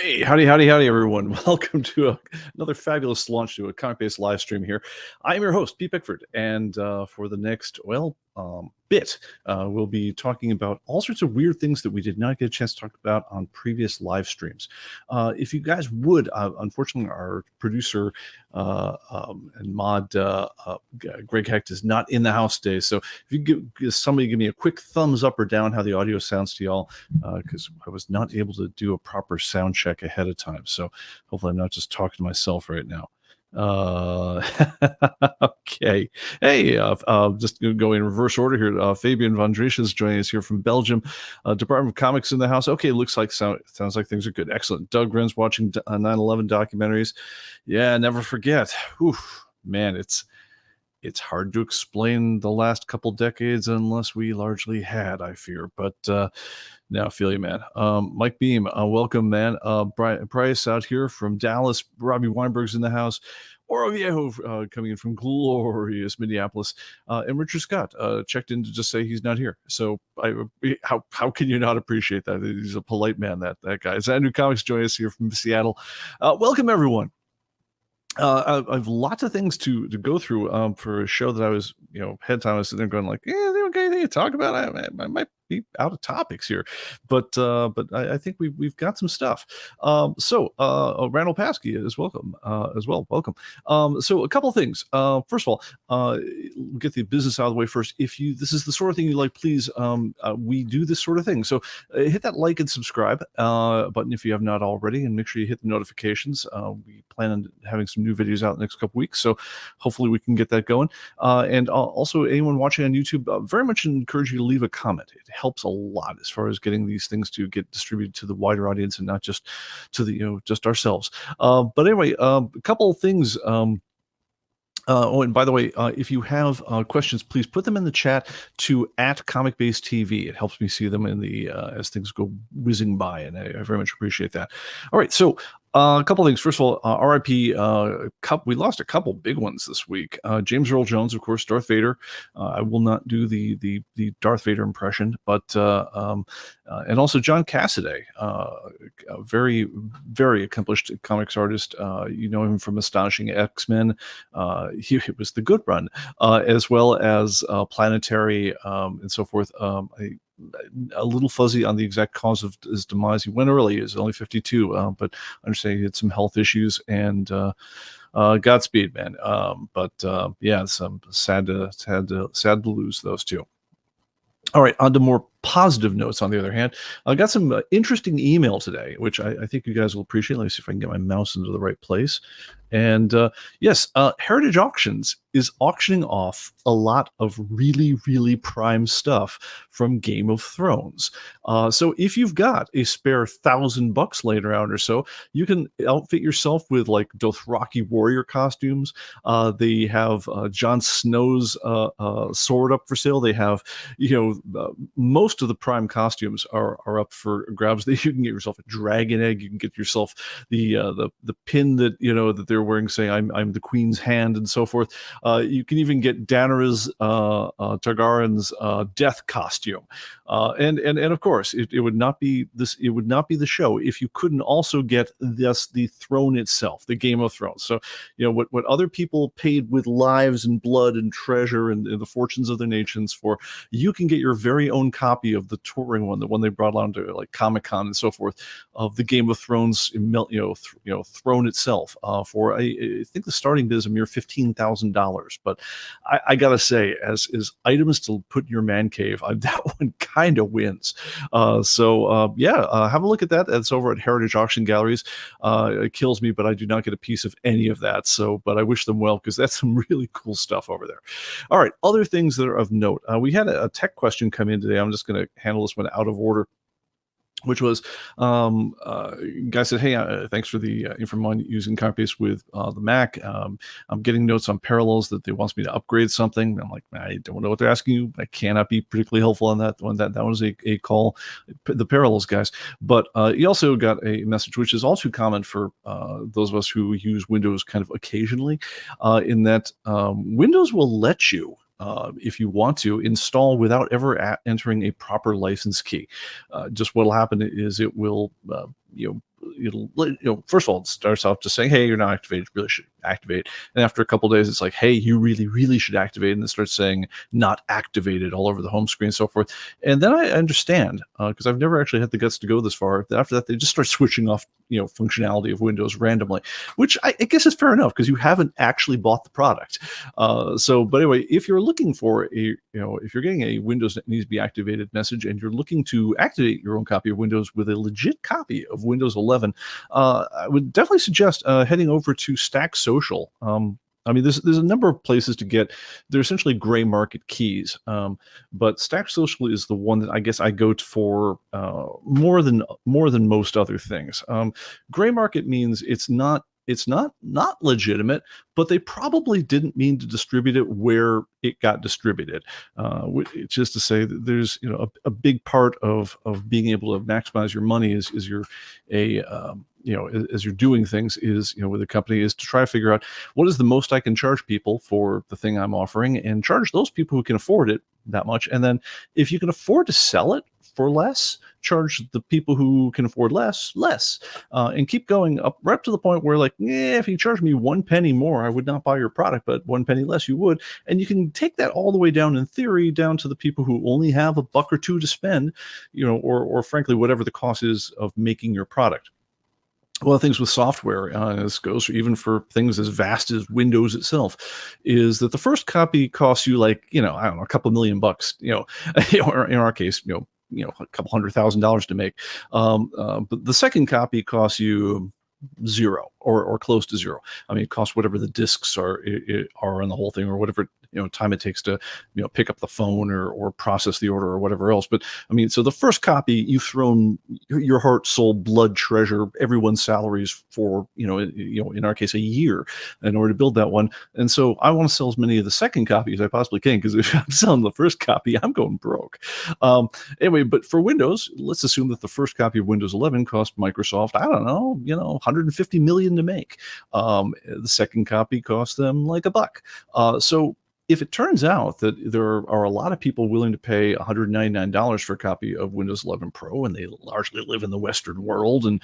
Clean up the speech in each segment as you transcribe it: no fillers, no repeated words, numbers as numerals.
Hey, howdy, everyone. Welcome to another fabulous launch to a ComicBase live stream here. I'm your host, Pete Bickford, and for the next, bit, we'll be talking about all sorts of weird things that we did not get a chance to talk about on previous live streams. If you guys would, unfortunately, our producer and mod, Greg Hecht, is not in the house today, so if you give somebody give me a quick thumbs up or down how the audio sounds to y'all, because I was not able to do a proper sound check ahead of time. So hopefully I'm not just talking to myself right now. Okay. Hey, just gonna go in reverse order here. Fabian von Driesch is joining us here from Belgium. Department of Comics in the house. Okay, looks like sounds like things are good. Excellent. Doug Ren's watching 9/11 documentaries. Yeah, never forget. Oof, man, it's hard to explain the last couple decades unless we largely had, I fear. But now, feel you, man. Mike Beam, welcome, man. Brian Price out here from Dallas. Robbie Weinberg's in the house. Oro Viejo coming in from glorious Minneapolis. And Richard Scott checked in to just say he's not here. So how can you not appreciate that? He's a polite man, that guy. It's Andrew Comics joining us here from Seattle. Welcome, everyone. I've lots of things to go through for a show that I was, head time I was sitting there going like, yeah, they don't got anything to talk about. I might be out of topics here, but I think we've got some stuff. So Randall Paskey is welcome as well. Welcome. So a couple of things. First of all, get the business out of the way first. If this is the sort of thing you like, please, we do this sort of thing. So hit that like and subscribe button if you have not already, and make sure you hit the notifications. We plan on having some new videos out in the next couple weeks, so hopefully we can get that going. And also, anyone watching on YouTube, very much encourage you to leave a comment. It helps a lot as far as getting these things to get distributed to the wider audience and not just to the just ourselves. But anyway, a couple of things. Oh, and by the way, if you have questions, please put them in the chat to @ComicBase TV. It helps me see them in the as things go whizzing by, and I very much appreciate that. All right, so a couple of things. First of all, RIP. We lost a couple big ones this week. James Earl Jones, of course, Darth Vader. I will not do the Darth Vader impression, but and also John Cassaday, a very, very accomplished comics artist. You know him from Astonishing X-Men. It was the good run, as well as Planetary and so forth. A little fuzzy on the exact cause of his demise. He went early. He was only 52, but I understand he had some health issues, and Godspeed, man. Yeah, it's sad to lose those two. All right, on to more positive notes, on the other hand. I got some interesting email today, which I think you guys will appreciate. Let me see if I can get my mouse into the right place. And yes, Heritage Auctions is auctioning off a lot of really, really prime stuff from Game of Thrones. So if you've got a spare $1,000 laying around or so, you can outfit yourself with like Dothraki warrior costumes. They have Jon Snow's sword up for sale. They have, most of the prime costumes are up for grabs. You can get yourself a dragon egg. You can get yourself the pin that that they're wearing, saying I'm the Queen's hand and so forth. You can even get Daenerys Targaryen's death costume, and of course it would not be this. It would not be the show if you couldn't also get the throne itself, the Game of Thrones. So what other people paid with lives and blood and treasure and the fortunes of their nations for, you can get your very own copy of the touring one, the one they brought on to like Comic-Con and so forth, of the Game of Thrones, throne itself, for I think the starting bid is a mere $15,000. But I gotta say, as items to put in your man cave, that one kind of wins. Have a look at that. That's over at Heritage Auction Galleries. It kills me, but I do not get a piece of any of that. But I wish them well, because that's some really cool stuff over there. All right, other things that are of note. We had a tech question come in today. I'm just going to handle this one out of order, which was, guy said, hey, thanks for the info on using ComicBase with the Mac. I'm getting notes on Parallels that they wants me to upgrade something. I'm like, I don't know what they're asking you. I cannot be particularly helpful on that one. That was a call, the Parallels guys. But he also got a message, which is all too common for those of us who use Windows kind of occasionally, in that Windows will let you, if you want to, install without ever entering a proper license key. Just what will happen is it will first of all, it starts off just saying, hey, you're not activated, you really should activate. And after a couple days, it's like, hey, you really, really should activate. And it starts saying not activated all over the home screen and so forth. And then I understand, because I've never actually had the guts to go this far. After that, they just start switching off, functionality of Windows randomly, which I guess is fair enough because you haven't actually bought the product. But anyway, if you're looking for if you're getting a Windows that needs to be activated message and you're looking to activate your own copy of Windows with a legit copy of Windows 11, I would definitely suggest heading over to Stack Social. There's a number of places to get. They're essentially gray market keys, but Stack Social is the one that I guess I go to for more than most other things. Gray market means it's not legitimate, but they probably didn't mean to distribute it where it got distributed. It's just to say that there's a big part of being able to maximize your money as you're doing things with a company is to try to figure out what is the most I can charge people for the thing I'm offering and charge those people who can afford it that much. And then if you can afford to sell it for less, charge the people who can afford less, and keep going up right up to the point where if you charge me 1 penny more, I would not buy your product, but 1 penny less you would. And you can take that all the way down in theory down to the people who only have a buck or two to spend, or frankly, whatever the cost is of making your product. One of the things with software, this goes even for things as vast as Windows itself, is that the first copy costs you I don't know, a couple $1,000,000, or in our case, a couple $100,000 to make. But the second copy costs you zero or close to zero. It costs whatever the discs are on the whole thing, or whatever time it takes to pick up the phone or process the order or whatever else. But so the first copy, you've thrown your heart, soul, blood, treasure, everyone's salaries for in our case a year in order to build that one. And so I want to sell as many of the second copy as I possibly can, because if I'm selling the first copy, I'm going broke. Anyway, but for Windows, let's assume that the first copy of Windows 11 cost Microsoft, I don't know, $150 million to make. The second copy cost them like $1. So if it turns out that there are a lot of people willing to pay $199 for a copy of Windows 11 Pro, and they largely live in the Western world, and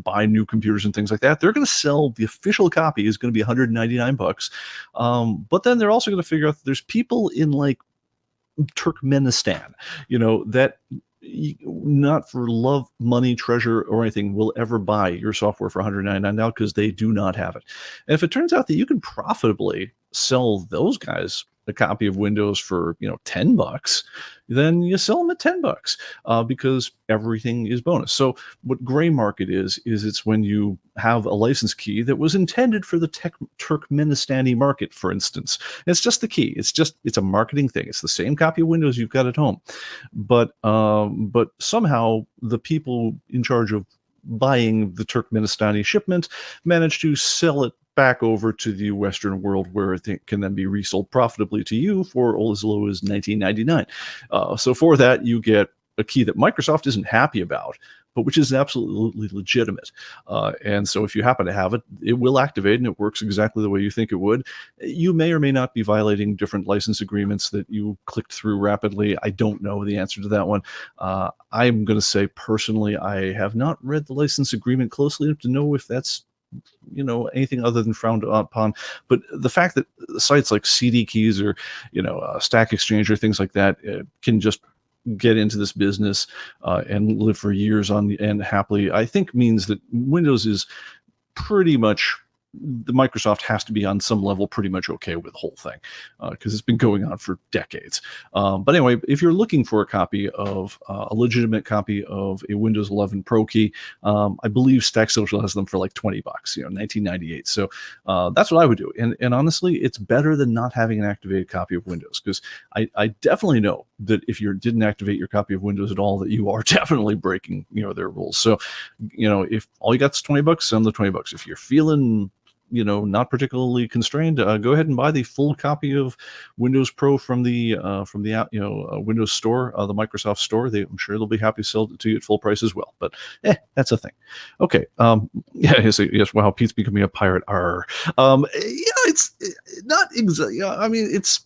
buy new computers and things like that, they're going to sell the official copy is going to be $199. But then they're also going to figure out that there's people in Turkmenistan, that not for love, money, treasure, or anything will ever buy your software for $199 now, because they do not have it. And if it turns out that you can profitably sell those guys a copy of Windows for $10, then you sell them at $10, because everything is bonus. So what gray market is it's when you have a license key that was intended for the Turkmenistani market, for instance. And it's just the key. It's a marketing thing. It's the same copy of Windows you've got at home, but somehow the people in charge of buying the Turkmenistani shipment managed to sell it back over to the Western world, where it can then be resold profitably to you for as low as $19.99. So for that, you get a key that Microsoft isn't happy about, but which is absolutely legitimate. And so if you happen to have it, it will activate, and it works exactly the way you think it would. You may or may not be violating different license agreements that you clicked through rapidly. I don't know the answer to that one. I'm going to say personally, I have not read the license agreement closely enough to know if that's anything other than frowned upon. But the fact that sites like CD Keys or Stack Exchange or things like that can just get into this business and live for years on the end happily, I think means that Windows is pretty much, the Microsoft has to be on some level pretty much okay with the whole thing, because it's been going on for decades. But anyway, if you're looking for a copy of a legitimate copy of a Windows 11 Pro key, I believe Stack Social has them for like $20, $19.98. So that's what I would do. And honestly, it's better than not having an activated copy of Windows, because I definitely know that if you didn't activate your copy of Windows at all, that you are definitely breaking their rules. So if all you got is $20, send them the $20. If you're feeling not particularly constrained, go ahead and buy the full copy of Windows Pro from the Windows Store, the Microsoft Store. I'm sure they'll be happy to sell it to you at full price as well. But that's a thing. Okay. Yes. Wow. Pete's becoming a pirate. It's not exactly. It's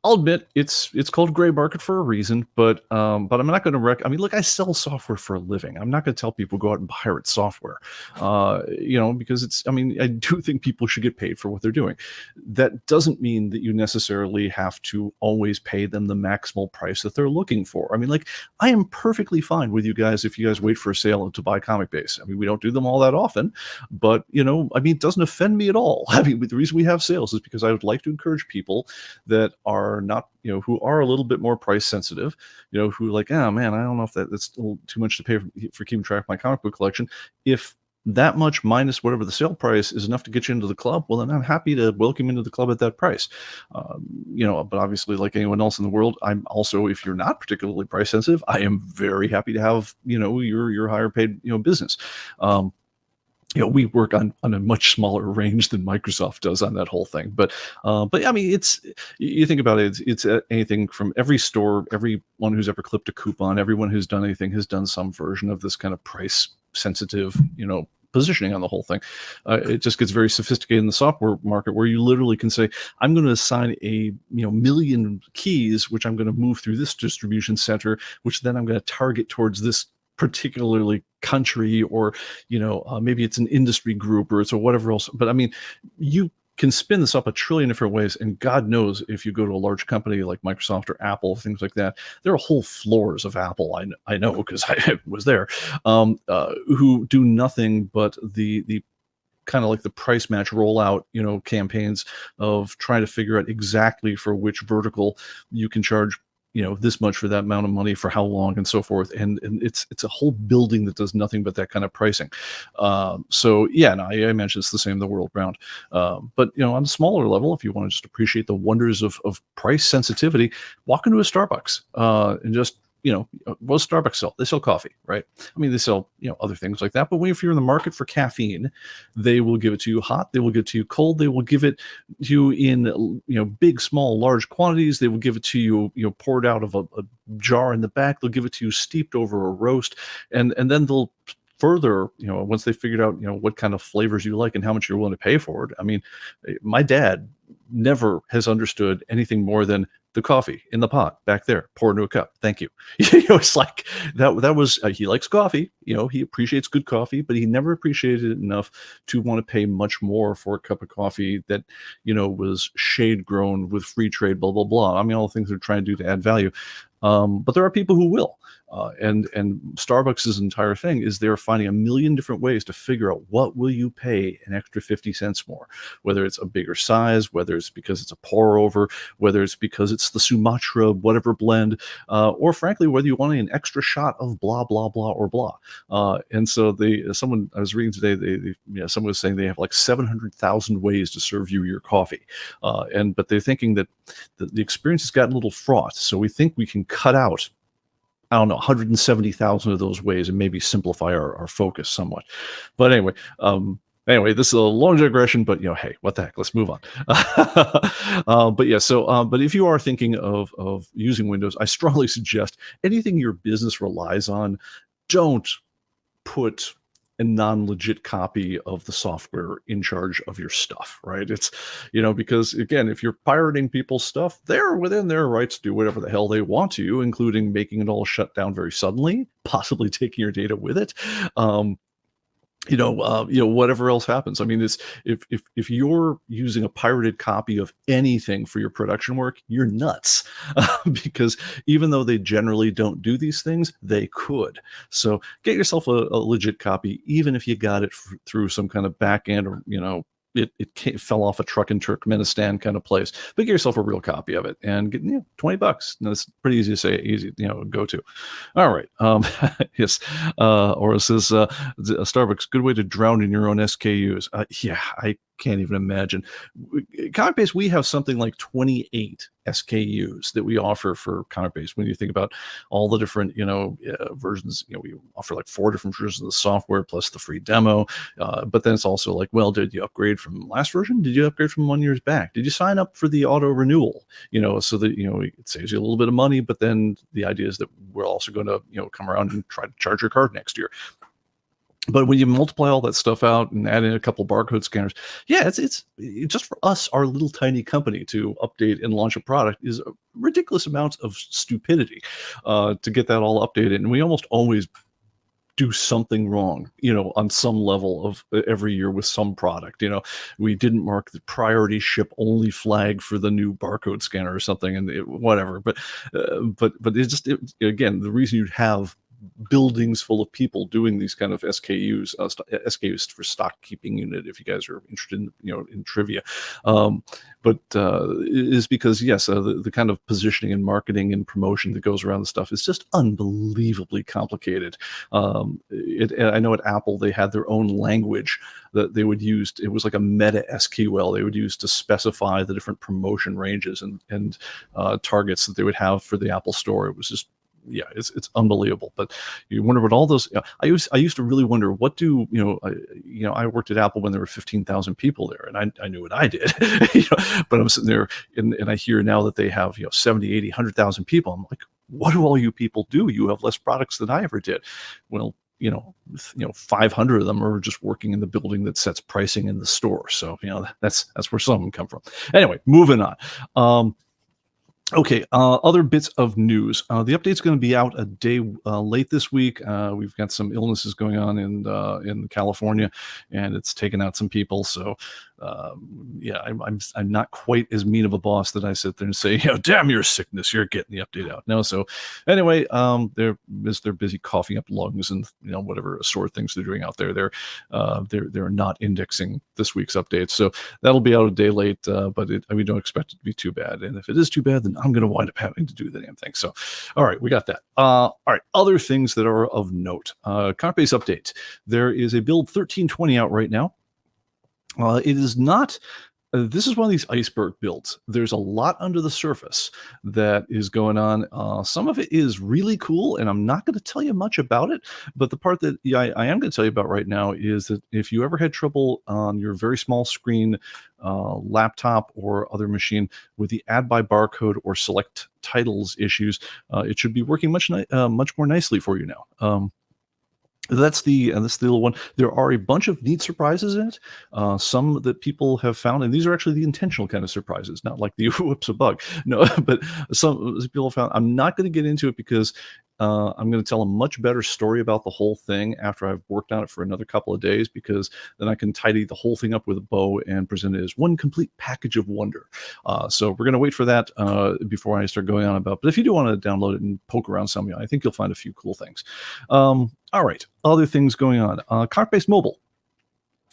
I'll admit it's called gray market for a reason, but I'm not going to I mean, look, I sell software for a living. I'm not going to tell people go out and pirate software, because it's. I mean, I do think people should get paid for what they're doing. That doesn't mean that you necessarily have to always pay them the maximal price that they're looking for. I mean, like, I am perfectly fine with you guys if you guys wait for a sale to buy ComicBase. I mean, we don't do them all that often, but I mean, it doesn't offend me at all. I mean, the reason we have sales is because I would like to encourage people that are not, who are a little bit more price sensitive, who like, oh man, I don't know if that's a little too much to pay for keeping track of my comic book collection. If that much minus whatever the sale price is enough to get you into the club, well, then I'm happy to welcome you into the club at that price. But obviously, like anyone else in the world, I'm also, if you're not particularly price sensitive, I am very happy to have, your higher paid, business. We work on a much smaller range than Microsoft does on that whole thing. But I mean, you think about it, it's anything from every store, everyone who's ever clipped a coupon, everyone who's done anything has done some version of this kind of price sensitive, positioning on the whole thing. It just gets very sophisticated in the software market, where you literally can say, I'm going to assign a million keys, which I'm going to move through this distribution center, which then I'm going to target towards this particularly country, or maybe it's an industry group, or it's a whatever else. But I mean, you can spin this up a trillion different ways, and God knows if you go to a large company like Microsoft or Apple, things like that, there are whole floors of Apple, I know because I was there, who do nothing but the kind of like the price match rollout, campaigns of trying to figure out exactly for which vertical you can charge this much for that amount of money for how long and so forth. And it's a whole building that does nothing but that kind of pricing. So yeah, no, I imagine it's the same the world round. But on a smaller level, if you want to just appreciate the wonders of price sensitivity, walk into a Starbucks and just what does Starbucks sell? They sell coffee, right? I mean, they sell, other things like that. But if you're in the market for caffeine, they will give it to you hot. They will give it to you cold. They will give it to you in, big, small, large quantities. They will give it to you, poured out of a jar in the back. They'll give it to you steeped over a roast. And then they'll further, once they figured out, what kind of flavors you like and how much you're willing to pay for it. I mean, my dad never has understood anything more than the coffee in the pot back there, pour into a cup. Thank you. It's like that was, he likes coffee, he appreciates good coffee, but he never appreciated it enough to want to pay much more for a cup of coffee that, was shade grown with free trade, blah, blah, blah. I mean, all the things they're trying to do to add value. But there are people who will. And Starbucks' entire thing is they're finding a million different ways to figure out what will you pay an extra 50 cents more, whether it's a bigger size, whether it's because it's a pour over, whether it's because it's the Sumatra, whatever blend, or frankly, whether you want an extra shot of blah, blah, blah, or blah. And so someone I was reading today, someone was saying they have like 700,000 ways to serve you your coffee. But they're thinking that the experience has gotten a little fraught. So we think we can cut out, I don't know, 170,000 of those ways and maybe simplify our focus somewhat. But anyway, this is a long digression, but hey, what the heck? Let's move on. But yeah, but if you are thinking of using Windows, I strongly suggest anything your business relies on, don't put a non-legit copy of the software in charge of your stuff, right? It's, because again, if you're pirating people's stuff, they're within their rights to do whatever the hell they want to, including making it all shut down very suddenly, possibly taking your data with it. Whatever else happens. I mean, it's if you're using a pirated copy of anything for your production work, you're nuts, because even though they generally don't do these things, they could. So get yourself a legit copy, even if you got it through some kind of back end, or it fell off a truck in Turkmenistan kind of place. But get yourself a real copy of it and get $20. And that's pretty easy to say, go to. All right. Yes. Or it says Starbucks, good way to drown in your own SKUs. Yeah, I can't even imagine. ComicBase, we have something like 28 SKUs that we offer for ComicBase. When you think about all the different, versions, we offer like 4 different versions of the software plus the free demo. But then it's also like, well, did you upgrade from last version? Did you upgrade from 1 year back? Did you sign up for the auto renewal? So that, it saves you a little bit of money, but then the idea is that we're also going to, come around and try to charge your card next year. But when you multiply all that stuff out and add in a couple barcode scanners, yeah, it's just for us, our little tiny company, to update and launch a product is a ridiculous amount of stupidity to get that all updated. And we almost always do something wrong, on some level of every year with some product. We didn't mark the priority ship only flag for the new barcode scanner or something, and whatever. But again, the reason you'd have buildings full of people doing these kind of SKUs for stock keeping unit, if you guys are interested in trivia, but is because yes, the kind of positioning and marketing and promotion that goes around the stuff is just unbelievably complicated. I know at Apple they had their own language that they would use. It was like a meta SQL they would use to specify the different promotion ranges and targets that they would have for the Apple Store. It was just, yeah, it's unbelievable. But you wonder what all those. I used to really wonder, what do I worked at Apple when there were 15,000 people there, and I knew what I did. But I'm sitting there and I hear now that they have 70, 80, 100,000 people. I'm like, what do all you people do? You have less products than I ever did. Well, 500 of them are just working in the building that sets pricing in the store. So that's where some of them come from. Anyway, moving on. Okay, other bits of news. The update's going to be out a day late this week. We've got some illnesses going on in California, and it's taken out some people. So, yeah, I'm not quite as mean of a boss that I sit there and say, damn your sickness, you're getting the update out. No, so anyway, they're busy coughing up lungs and whatever sore things they're doing out there. They're not indexing this week's update, so that'll be out a day late. But we don't expect it to be too bad. And if it is too bad, then I'm going to wind up having to do the damn thing. So, all right, we got that. All right, other things that are of note. ComicBase update. There is a build 1320 out right now. It is not. This is one of these iceberg builds. There's a lot under the surface that is going on. Some of it is really cool, and I'm not going to tell you much about it. But the part that I am going to tell you about right now is that if you ever had trouble on your very small screen laptop or other machine with the add by barcode or select titles issues, it should be working much more nicely for you now. That's the little one. There are a bunch of neat surprises in it. Some that people have found, and these are actually the intentional kind of surprises, not like the whoops, a bug. No, but some people have found. I'm not going to get into it because I'm going to tell a much better story about the whole thing after I've worked on it for another couple of days, because then I can tidy the whole thing up with a bow and present it as one complete package of wonder. So we're going to wait for that before I start going on about. But if you do want to download it and poke around some, I think you'll find a few cool things. All right, other things going on. ComicBase Mobile.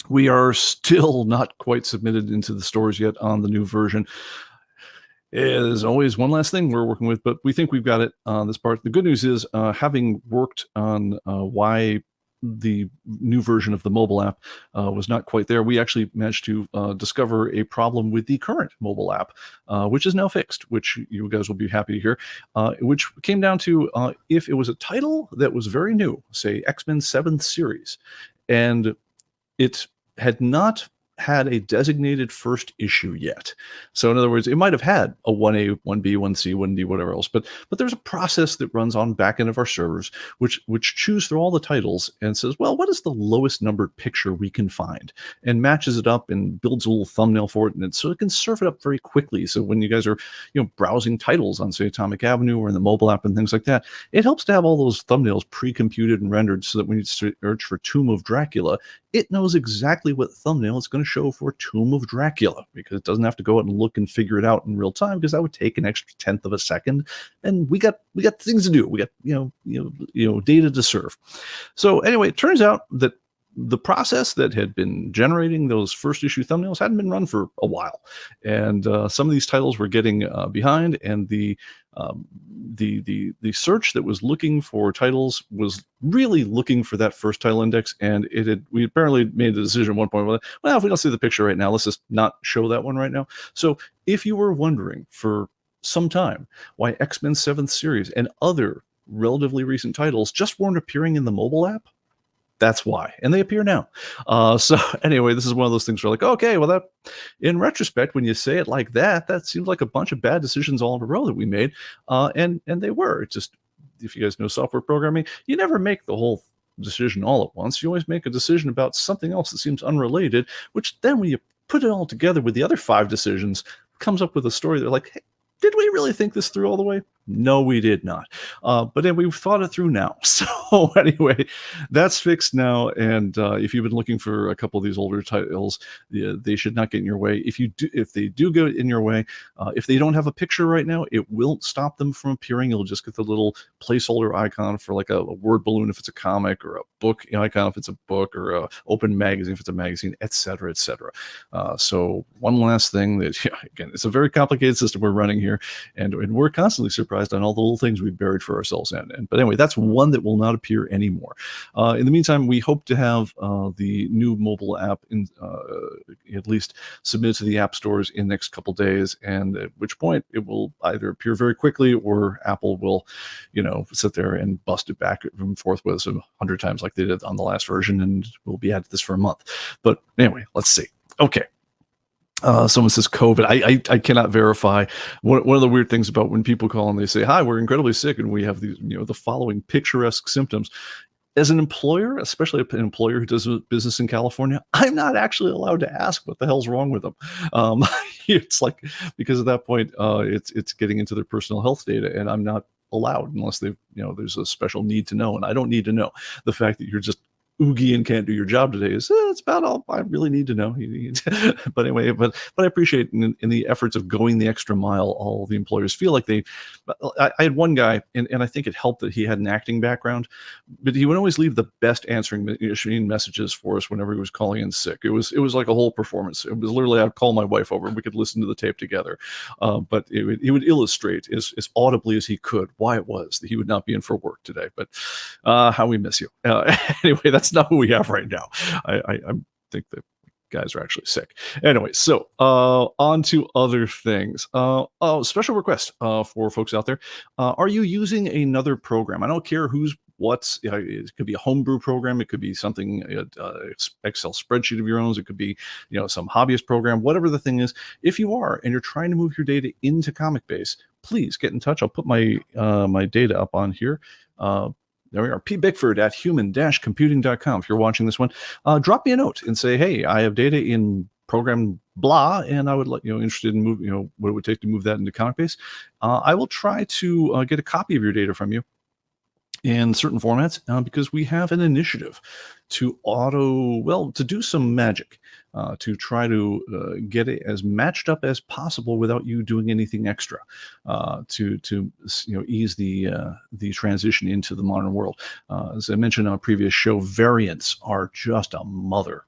We are still not quite submitted into the stores yet on the new version. There's always one last thing we're working with, but we think we've got it on this part. The good news is, having worked on why the new version of the mobile app was not quite there, we actually managed to discover a problem with the current mobile app, which is now fixed, which you guys will be happy to hear, which came down to if it was a title that was very new, say X-Men 7th Series, and it had not had a designated first issue yet. So in other words, it might have had a 1A, 1B, 1C, 1D, whatever else, but there's a process that runs on back end of our servers, which chews through all the titles and says, well, what is the lowest numbered picture we can find, and matches it up and builds a little thumbnail for it, and so it can serve it up very quickly. So when you guys are browsing titles on, say, Atomic Avenue or in the mobile app and things like that, it helps to have all those thumbnails pre-computed and rendered so that when you search for Tomb of Dracula, it knows exactly what thumbnail it's going to show for Tomb of Dracula, because it doesn't have to go out and look and figure it out in real time, because that would take an extra tenth of a second, and we got things to do. We got data to serve. So anyway, it turns out that the process that had been generating those first issue thumbnails hadn't been run for a while, and some of these titles were getting behind, and the search that was looking for titles was really looking for that first title index, and we apparently made the decision at one point, well, if we don't see the picture right now, let's just not show that one right now. So if you were wondering for some time why X-Men 7th Series and other relatively recent titles just weren't appearing in the mobile app, that's why, and they appear now. So anyway, this is one of those things where like, okay, well, that in retrospect, when you say it like that seems like a bunch of bad decisions all in a row that we made, and they were. It's just, if you guys know software programming, you never make the whole decision all at once. You always make a decision about something else that seems unrelated, which then when you put it all together with the other 5 decisions, comes up with a story that like, hey, did we really think this through all the way? No, we did not. But then we've thought it through now. So anyway, that's fixed now. And if you've been looking for a couple of these older titles, they should not get in your way. If they do get in your way, if they don't have a picture right now, it won't stop them from appearing. You'll just get the little placeholder icon for like a word balloon if it's a comic, or a book icon if it's a book, or a open magazine if it's a magazine, etc., etc. So one last thing that, again, it's a very complicated system we're running here, and we're constantly surprised on all the little things we've buried for ourselves in. But anyway, that's one that will not appear anymore. In the meantime, we hope to have the new mobile app at least submitted to the app stores in the next couple days, and at which point it will either appear very quickly, or Apple will, sit there and bust it back and forth with us 100 times like they did on the last version, and we'll be at this for a month. But anyway, let's see. Okay. Someone says COVID. I cannot verify. One of the weird things about when people call and they say, hi, we're incredibly sick, and we have these, the following picturesque symptoms. As an employer, especially an employer who does business in California, I'm not actually allowed to ask what the hell's wrong with them. It's like, because at that point, it's getting into their personal health data, and I'm not allowed unless there's a special need to know, and I don't need to know. The fact that you're just oogie and can't do your job today is it's about all I really need to know. But anyway, but I appreciate in the efforts of going the extra mile, all the employers feel like I had one guy, and I think it helped that he had an acting background, but he would always leave the best answering machine messages for us whenever he was calling in sick. It was like a whole performance. It was literally, I'd call my wife over and we could listen to the tape together. But he would illustrate as audibly as he could why it was that he would not be in for work today. But how we miss you. Anyway, that's not who we have right now. I think that guys are actually sick. Anyway, so on to other things. Special request for folks out there. Are you using another program? I don't care it could be a homebrew program. It could be something, Excel spreadsheet of your own. It could be, some hobbyist program, whatever the thing is. If you are, and you're trying to move your data into ComicBase, please get in touch. I'll put my data up on here. There we are, pbickford@human-computing.com. If you're watching this one, drop me a note and say, hey, I have data in program blah, and I would interested in moving, what it would take to move that into ComicBase. I will try to get a copy of your data from you in certain formats, because we have an initiative to do some magic, to try to get it as matched up as possible without you doing anything extra, to ease the transition into the modern world. As I mentioned on a previous show, variants are just a mother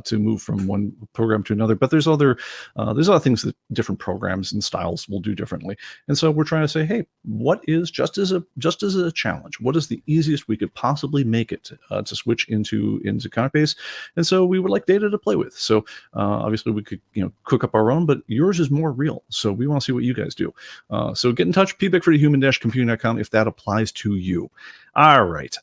to move from one program to another. But there's other things that different programs and styles will do differently. And so we're trying to say, hey, what is just as a challenge? What is the easiest we could possibly make it to switch into ComicBase? And so we would like data to play with. So obviously we could cook up our own, but yours is more real. So we want to see what you guys do. So get in touch, pbickford@human-computing.com if that applies to you. All right,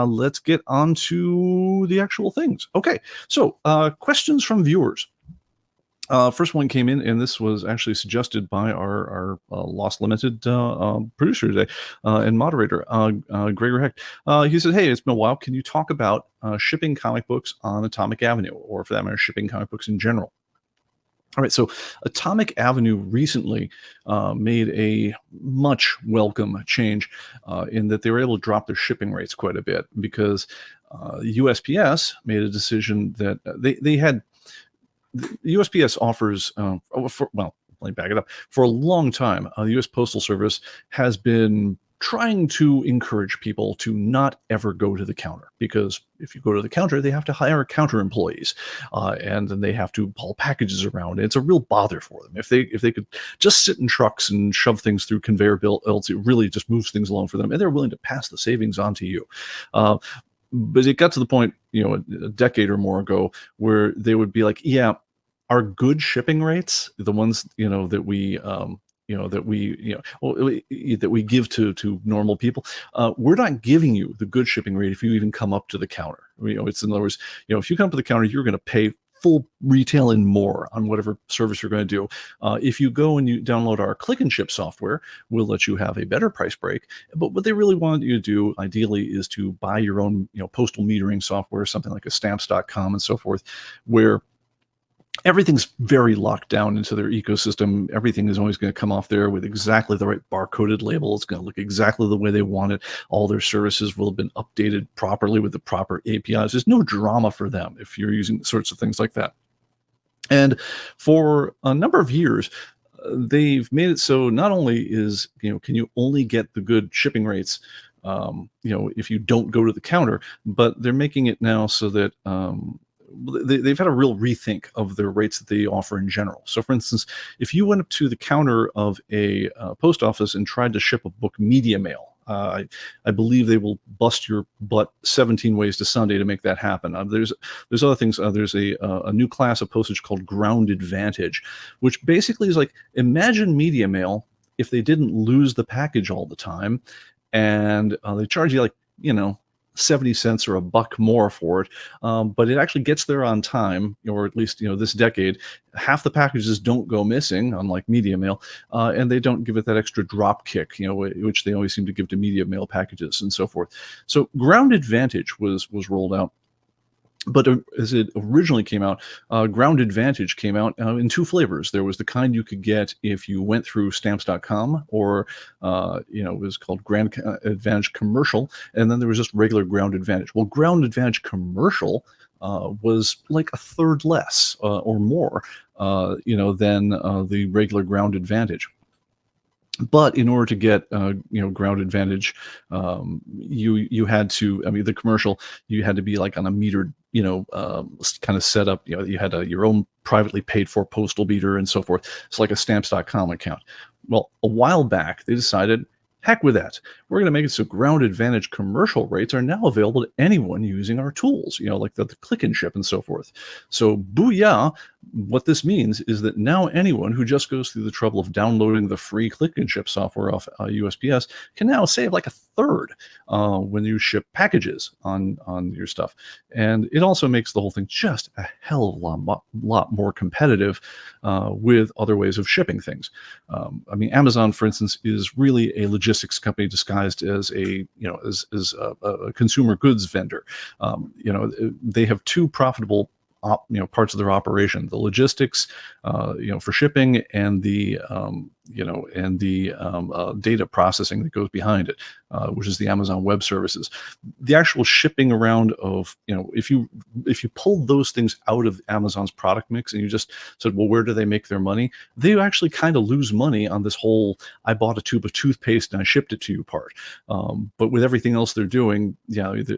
let's get on to the actual things. Okay, so questions from viewers. First one came in, and this was actually suggested by our Lost Limited producer today and moderator, Gregor Hecht. He said, hey, it's been a while. Can you talk about shipping comic books on Atomic Avenue, or for that matter, shipping comic books in general? All right, so Atomic Avenue recently made a much welcome change in that they were able to drop their shipping rates quite a bit, because USPS made a decision that they had. The USPS offers, let me back it up. For a long time, the U.S. Postal Service has been trying to encourage people to not ever go to the counter, because if you go to the counter, they have to hire counter employees, and then they have to haul packages around. It's a real bother for them. If they could just sit in trucks and shove things through conveyor belts, it really just moves things along for them, and they're willing to pass the savings on to you. But it got to the point, a decade or more ago, where they would be like, yeah, our good shipping rates, the ones that we that we give to normal people, we're not giving you the good shipping rate if you even come up to the counter. It's, in other words, if you come to the counter, you're going to pay full retail and more on whatever service you're going to do. If you go and you download our click and ship software, we'll let you have a better price break. But what they really want you to do, ideally, is to buy your own, postal metering software, something like a stamps.com and so forth, where everything's very locked down into their ecosystem. Everything is always going to come off there with exactly the right barcoded label. It's going to look exactly the way they want it. All their services will have been updated properly with the proper APIs. There's no drama for them if you're using sorts of things like that. And for a number of years, they've made it so not only is, can you only get the good shipping rates, if you don't go to the counter, but they're making it now so that they've had a real rethink of their rates that they offer in general. So, for instance, if you went up to the counter of a post office and tried to ship a book media mail, I believe they will bust your butt 17 ways to Sunday to make that happen. There's other things. There's a new class of postage called Ground Advantage, which basically is like, imagine media mail if they didn't lose the package all the time, and they charge you like 70 cents or $1 more for it, but it actually gets there on time, or at least this decade. Half the packages don't go missing, unlike media mail, and they don't give it that extra drop kick, which they always seem to give to media mail packages and so forth. So Ground Advantage was rolled out. But as it originally came out, Ground Advantage came out in two flavors. There was the kind you could get if you went through stamps.com, or it was called Ground Advantage Commercial, and then there was just regular Ground Advantage. Well, Ground Advantage Commercial was like a third less or more, than the regular Ground Advantage. But in order to get, Ground Advantage, you had to, the commercial, you had to be like on a metered, kind of setup. You had your own privately paid for postal meter and so forth. It's like a stamps.com account. Well, a while back, they decided, heck with that. We're going to make it so Ground Advantage commercial rates are now available to anyone using our tools, like the click and ship and so forth. So booyah, what this means is that now anyone who just goes through the trouble of downloading the free click and ship software off USPS can now save like a third when you ship packages on your stuff. And it also makes the whole thing just a hell of a lot more competitive with other ways of shipping things. Amazon, for instance, is really a logistics company disguised as a consumer goods vendor. They have two profitable parts of their operation: the logistics, for shipping, and the data processing that goes behind it, which is the Amazon Web Services. The actual shipping around of, if you pulled those things out of Amazon's product mix and you just said, well, where do they make their money? They actually kind of lose money on this whole, I bought a tube of toothpaste and I shipped it to you part. But with everything else they're doing,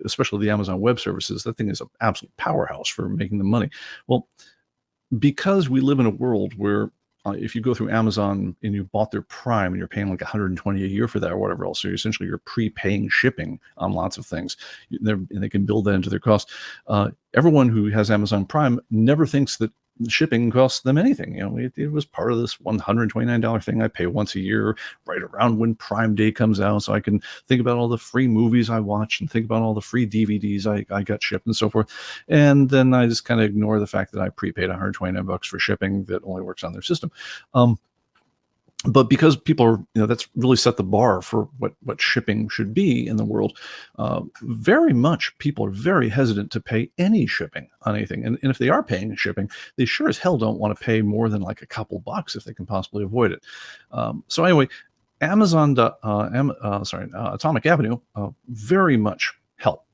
especially the Amazon Web Services, that thing is an absolute powerhouse for making the money. Well, because we live in a world where if you go through Amazon and you bought their Prime and you're paying like $120 a year for that or whatever else, so you're prepaying shipping on lots of things, and they can build that into their cost. Everyone who has Amazon Prime never thinks that shipping costs them anything. It was part of this $129 thing I pay once a year, right around when Prime Day comes out, so I can think about all the free movies I watched and think about all the free DVDs I got shipped and so forth. And then I just kind of ignore the fact that I prepaid $129 for shipping that only works on their system. But because people are, that's really set the bar for what shipping should be in the world. Very much people are very hesitant to pay any shipping on anything. And if they are paying shipping, they sure as hell don't want to pay more than like a couple bucks if they can possibly avoid it. So anyway, Atomic Avenue very much help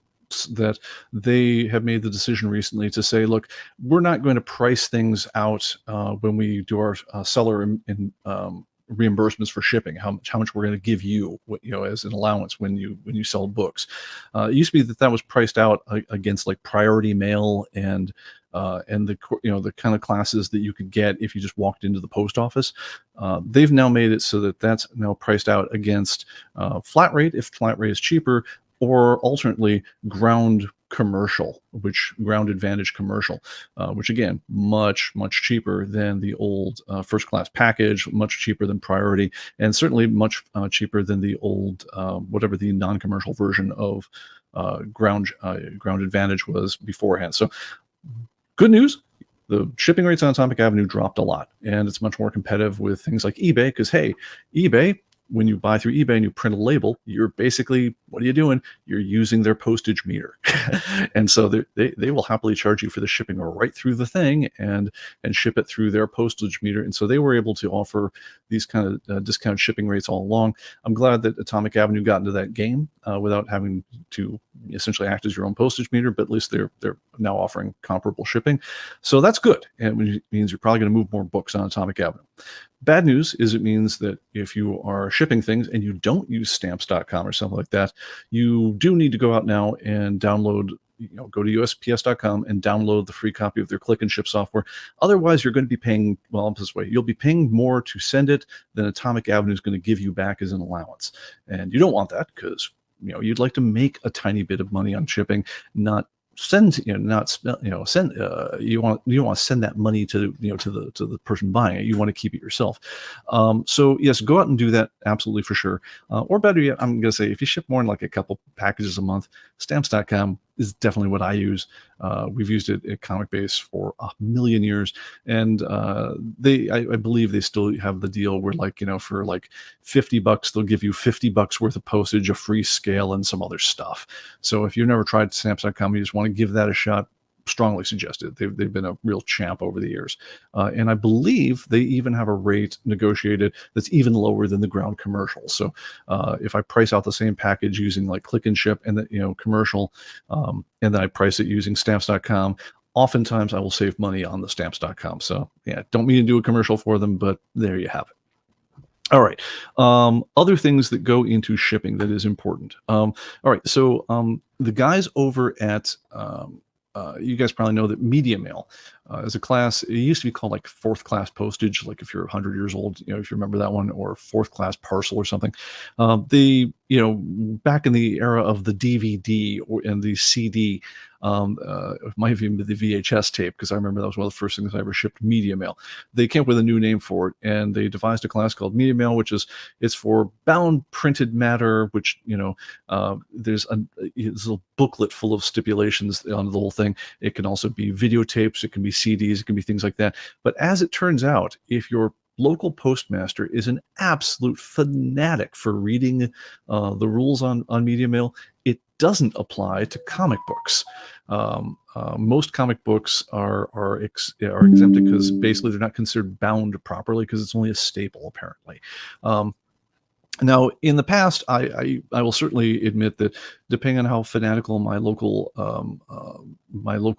that they have made the decision recently to say, look, we're not going to price things out when we do our seller in reimbursements for shipping, how much we're going to give you, as an allowance when you sell books. It used to be that was priced out against like priority mail and the kind of classes that you could get if you just walked into the post office. They've now made it so that that's now priced out against flat rate, if flat rate is cheaper, or alternately ground Advantage commercial, which again, much cheaper than the old first class package, much cheaper than priority, and certainly much cheaper than the old whatever the non-commercial version of Ground Advantage was beforehand. So good news. the shipping rates on Atomic Avenue dropped a lot, and it's much more competitive with things like eBay because, hey, eBay, when you buy through eBay and you print a label, you're basically, what are you doing? You're using their postage meter. And so they will happily charge you for the shipping right through the thing and ship it through their postage meter. And so they were able to offer these kind of discount shipping rates all along. I'm glad that Atomic Avenue got into that game without having to essentially act as your own postage meter, but at least they're now offering comparable shipping. So that's good. And it means you're probably going to move more books on Atomic Avenue. Bad news is it means that if you are shipping things and you don't use stamps.com or something like that, you do need to go out now and download, go to USPS.com and download the free copy of their click and ship software. Otherwise, you're going to be paying, well, this way, you'll be paying more to send it than Atomic Avenue is going to give you back as an allowance. And you don't want that because, you'd like to make a tiny bit of money on shipping, not send, not send, you don't want to send that money to, to the person buying it. You want to keep it yourself. So yes, go out and do that. Absolutely, for sure. Or better yet, I'm going to say, if you ship more than like a couple packages a month, stamps.com is definitely what I use. We've used it at ComicBase for a million years, and I believe they still have the deal where, like, for like $50, they'll give you $50 worth of postage, a free scale, and some other stuff. So if you've never tried stamps.com, you just want to give that a shot, strongly suggested. They've been a real champ over the years, and I believe they even have a rate negotiated that's even lower than the ground commercial. So if I price out the same package using like click and ship and the commercial, and then I price it using stamps.com, oftentimes I will save money on the stamps.com. So yeah, don't mean to do a commercial for them, but there you have it. All right. Other things that go into shipping that is important. All right. So the guys over at you guys probably know that media mail as a class, it used to be called like fourth class postage, like if you're 100 years old, if you remember that one, or fourth class parcel or something. Back in the era of the DVD and the CD, it might have even been the VHS tape, because I remember that was one of the first things I ever shipped, media mail. They came up with a new name for it, and they devised a class called media mail, which it's for bound printed matter, which there's a little booklet full of stipulations on the whole thing. It can also be videotapes, it can be CDs, it can be things like that. But as it turns out, if your local postmaster is an absolute fanatic for reading the rules on media mail, it doesn't apply to comic books. Most comic books are exempted because basically they're not considered bound properly, because it's only a staple, apparently. Now, in the past, I will certainly admit that depending on how fanatical my local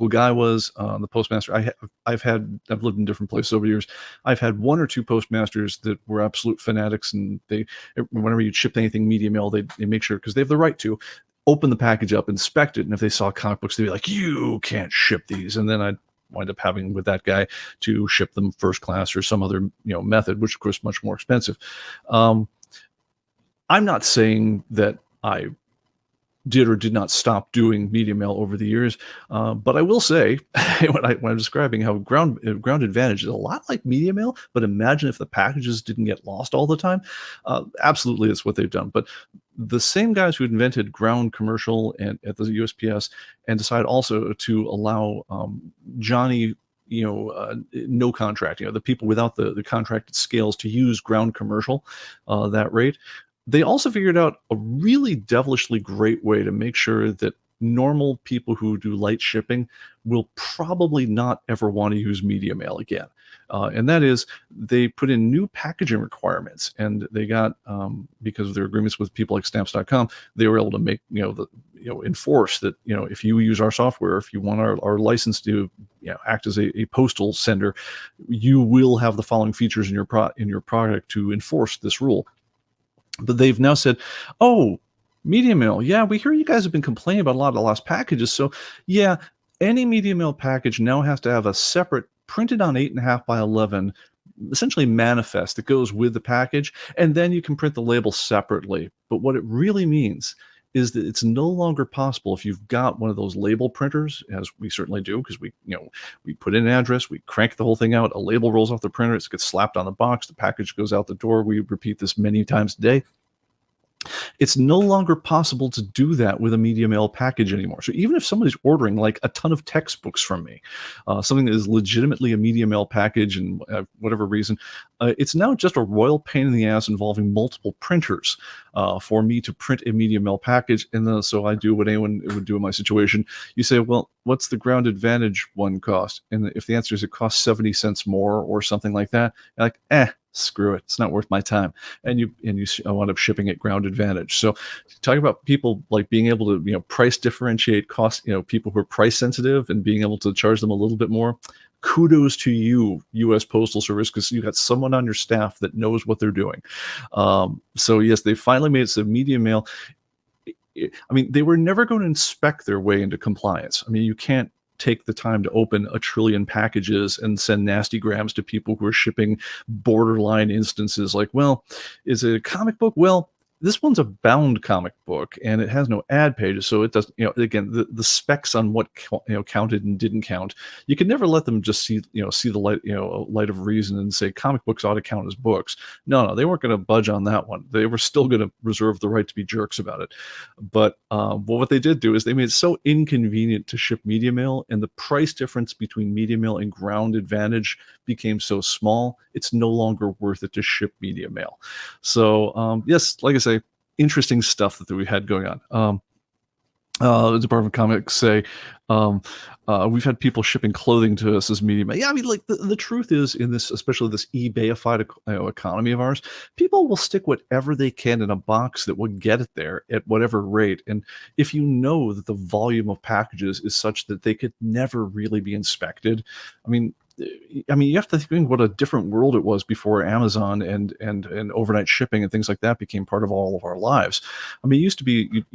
guy was, the postmaster, I've lived in different places over the years. I've had one or two postmasters that were absolute fanatics, and whenever you ship anything media mail, they make sure, because they have the right to open the package up, inspect it, and if they saw comic books, they'd be like, "You can't ship these," and then I'd wind up having with that guy to ship them first class or some other method, which of course is much more expensive. I'm not saying that I did or did not stop doing media mail over the years, but I will say, when I'm describing how ground advantage is a lot like media mail, but imagine if the packages didn't get lost all the time. Absolutely, it's what they've done. But the same guys who invented ground commercial and at the USPS, and decided also to allow Johnny, no contract, the people without the contracted scales, to use ground commercial, that rate. They also figured out a really devilishly great way to make sure that normal people who do light shipping will probably not ever want to use media mail again. And that is, they put in new packaging requirements, and they got, because of their agreements with people like stamps.com, they were able to make, enforce that, if you use our software, if you want our license to act as a postal sender, you will have the following features in your product to enforce this rule. But they've now said, "Oh, media mail, yeah, we hear you guys have been complaining about a lot of lost packages. So yeah, any media mail package now has to have a separate printed on 8.5 by 11, essentially manifest that goes with the package, and then you can print the label separately." But what it really means is that it's no longer possible, if you've got one of those label printers, as we certainly do, because we put in an address, we crank the whole thing out, a label rolls off the printer, it gets slapped on the box, the package goes out the door. We repeat this many times a day. It's no longer possible to do that with a media mail package anymore. So even if somebody's ordering like a ton of textbooks from me, something that is legitimately a media mail package and whatever reason, it's now just a royal pain in the ass involving multiple printers for me to print a media mail package. And then, so I do what anyone would do in my situation. You say, well, what's the Ground Advantage one cost? And if the answer is it costs 70 cents more or something like that, you're like, screw it. It's not worth my time. And you wind up shipping at Ground Advantage. So talking about people like being able to, price differentiate cost, people who are price sensitive and being able to charge them a little bit more. Kudos to you, U.S. Postal Service, because you got someone on your staff that knows what they're doing. So yes, they finally made it so media mail. I mean, they were never going to inspect their way into compliance. I mean, you can't take the time to open a trillion packages and send nasty grams to people who are shipping borderline instances like, well, is it a comic book? Well, this one's a bound comic book and it has no ad pages, so it doesn't, again, the specs on what counted and didn't count, you could never let them just see the light, light of reason and say comic books ought to count as books. No, they weren't going to budge on that one. They were still going to reserve the right to be jerks about it. But what they did do is they made it so inconvenient to ship media mail, and the price difference between media mail and Ground Advantage became so small, it's no longer worth it to ship media mail. So yes, like I say, interesting stuff that we had going on. The Department of Comics say we've had people shipping clothing to us as media mail. Yeah, I mean, like the truth is, in this, especially this eBayified economy of ours, people will stick whatever they can in a box that will get it there at whatever rate. And if you know that the volume of packages is such that they could never really be inspected, I mean, you have to think what a different world it was before Amazon and overnight shipping and things like that became part of all of our lives. I mean, it used to be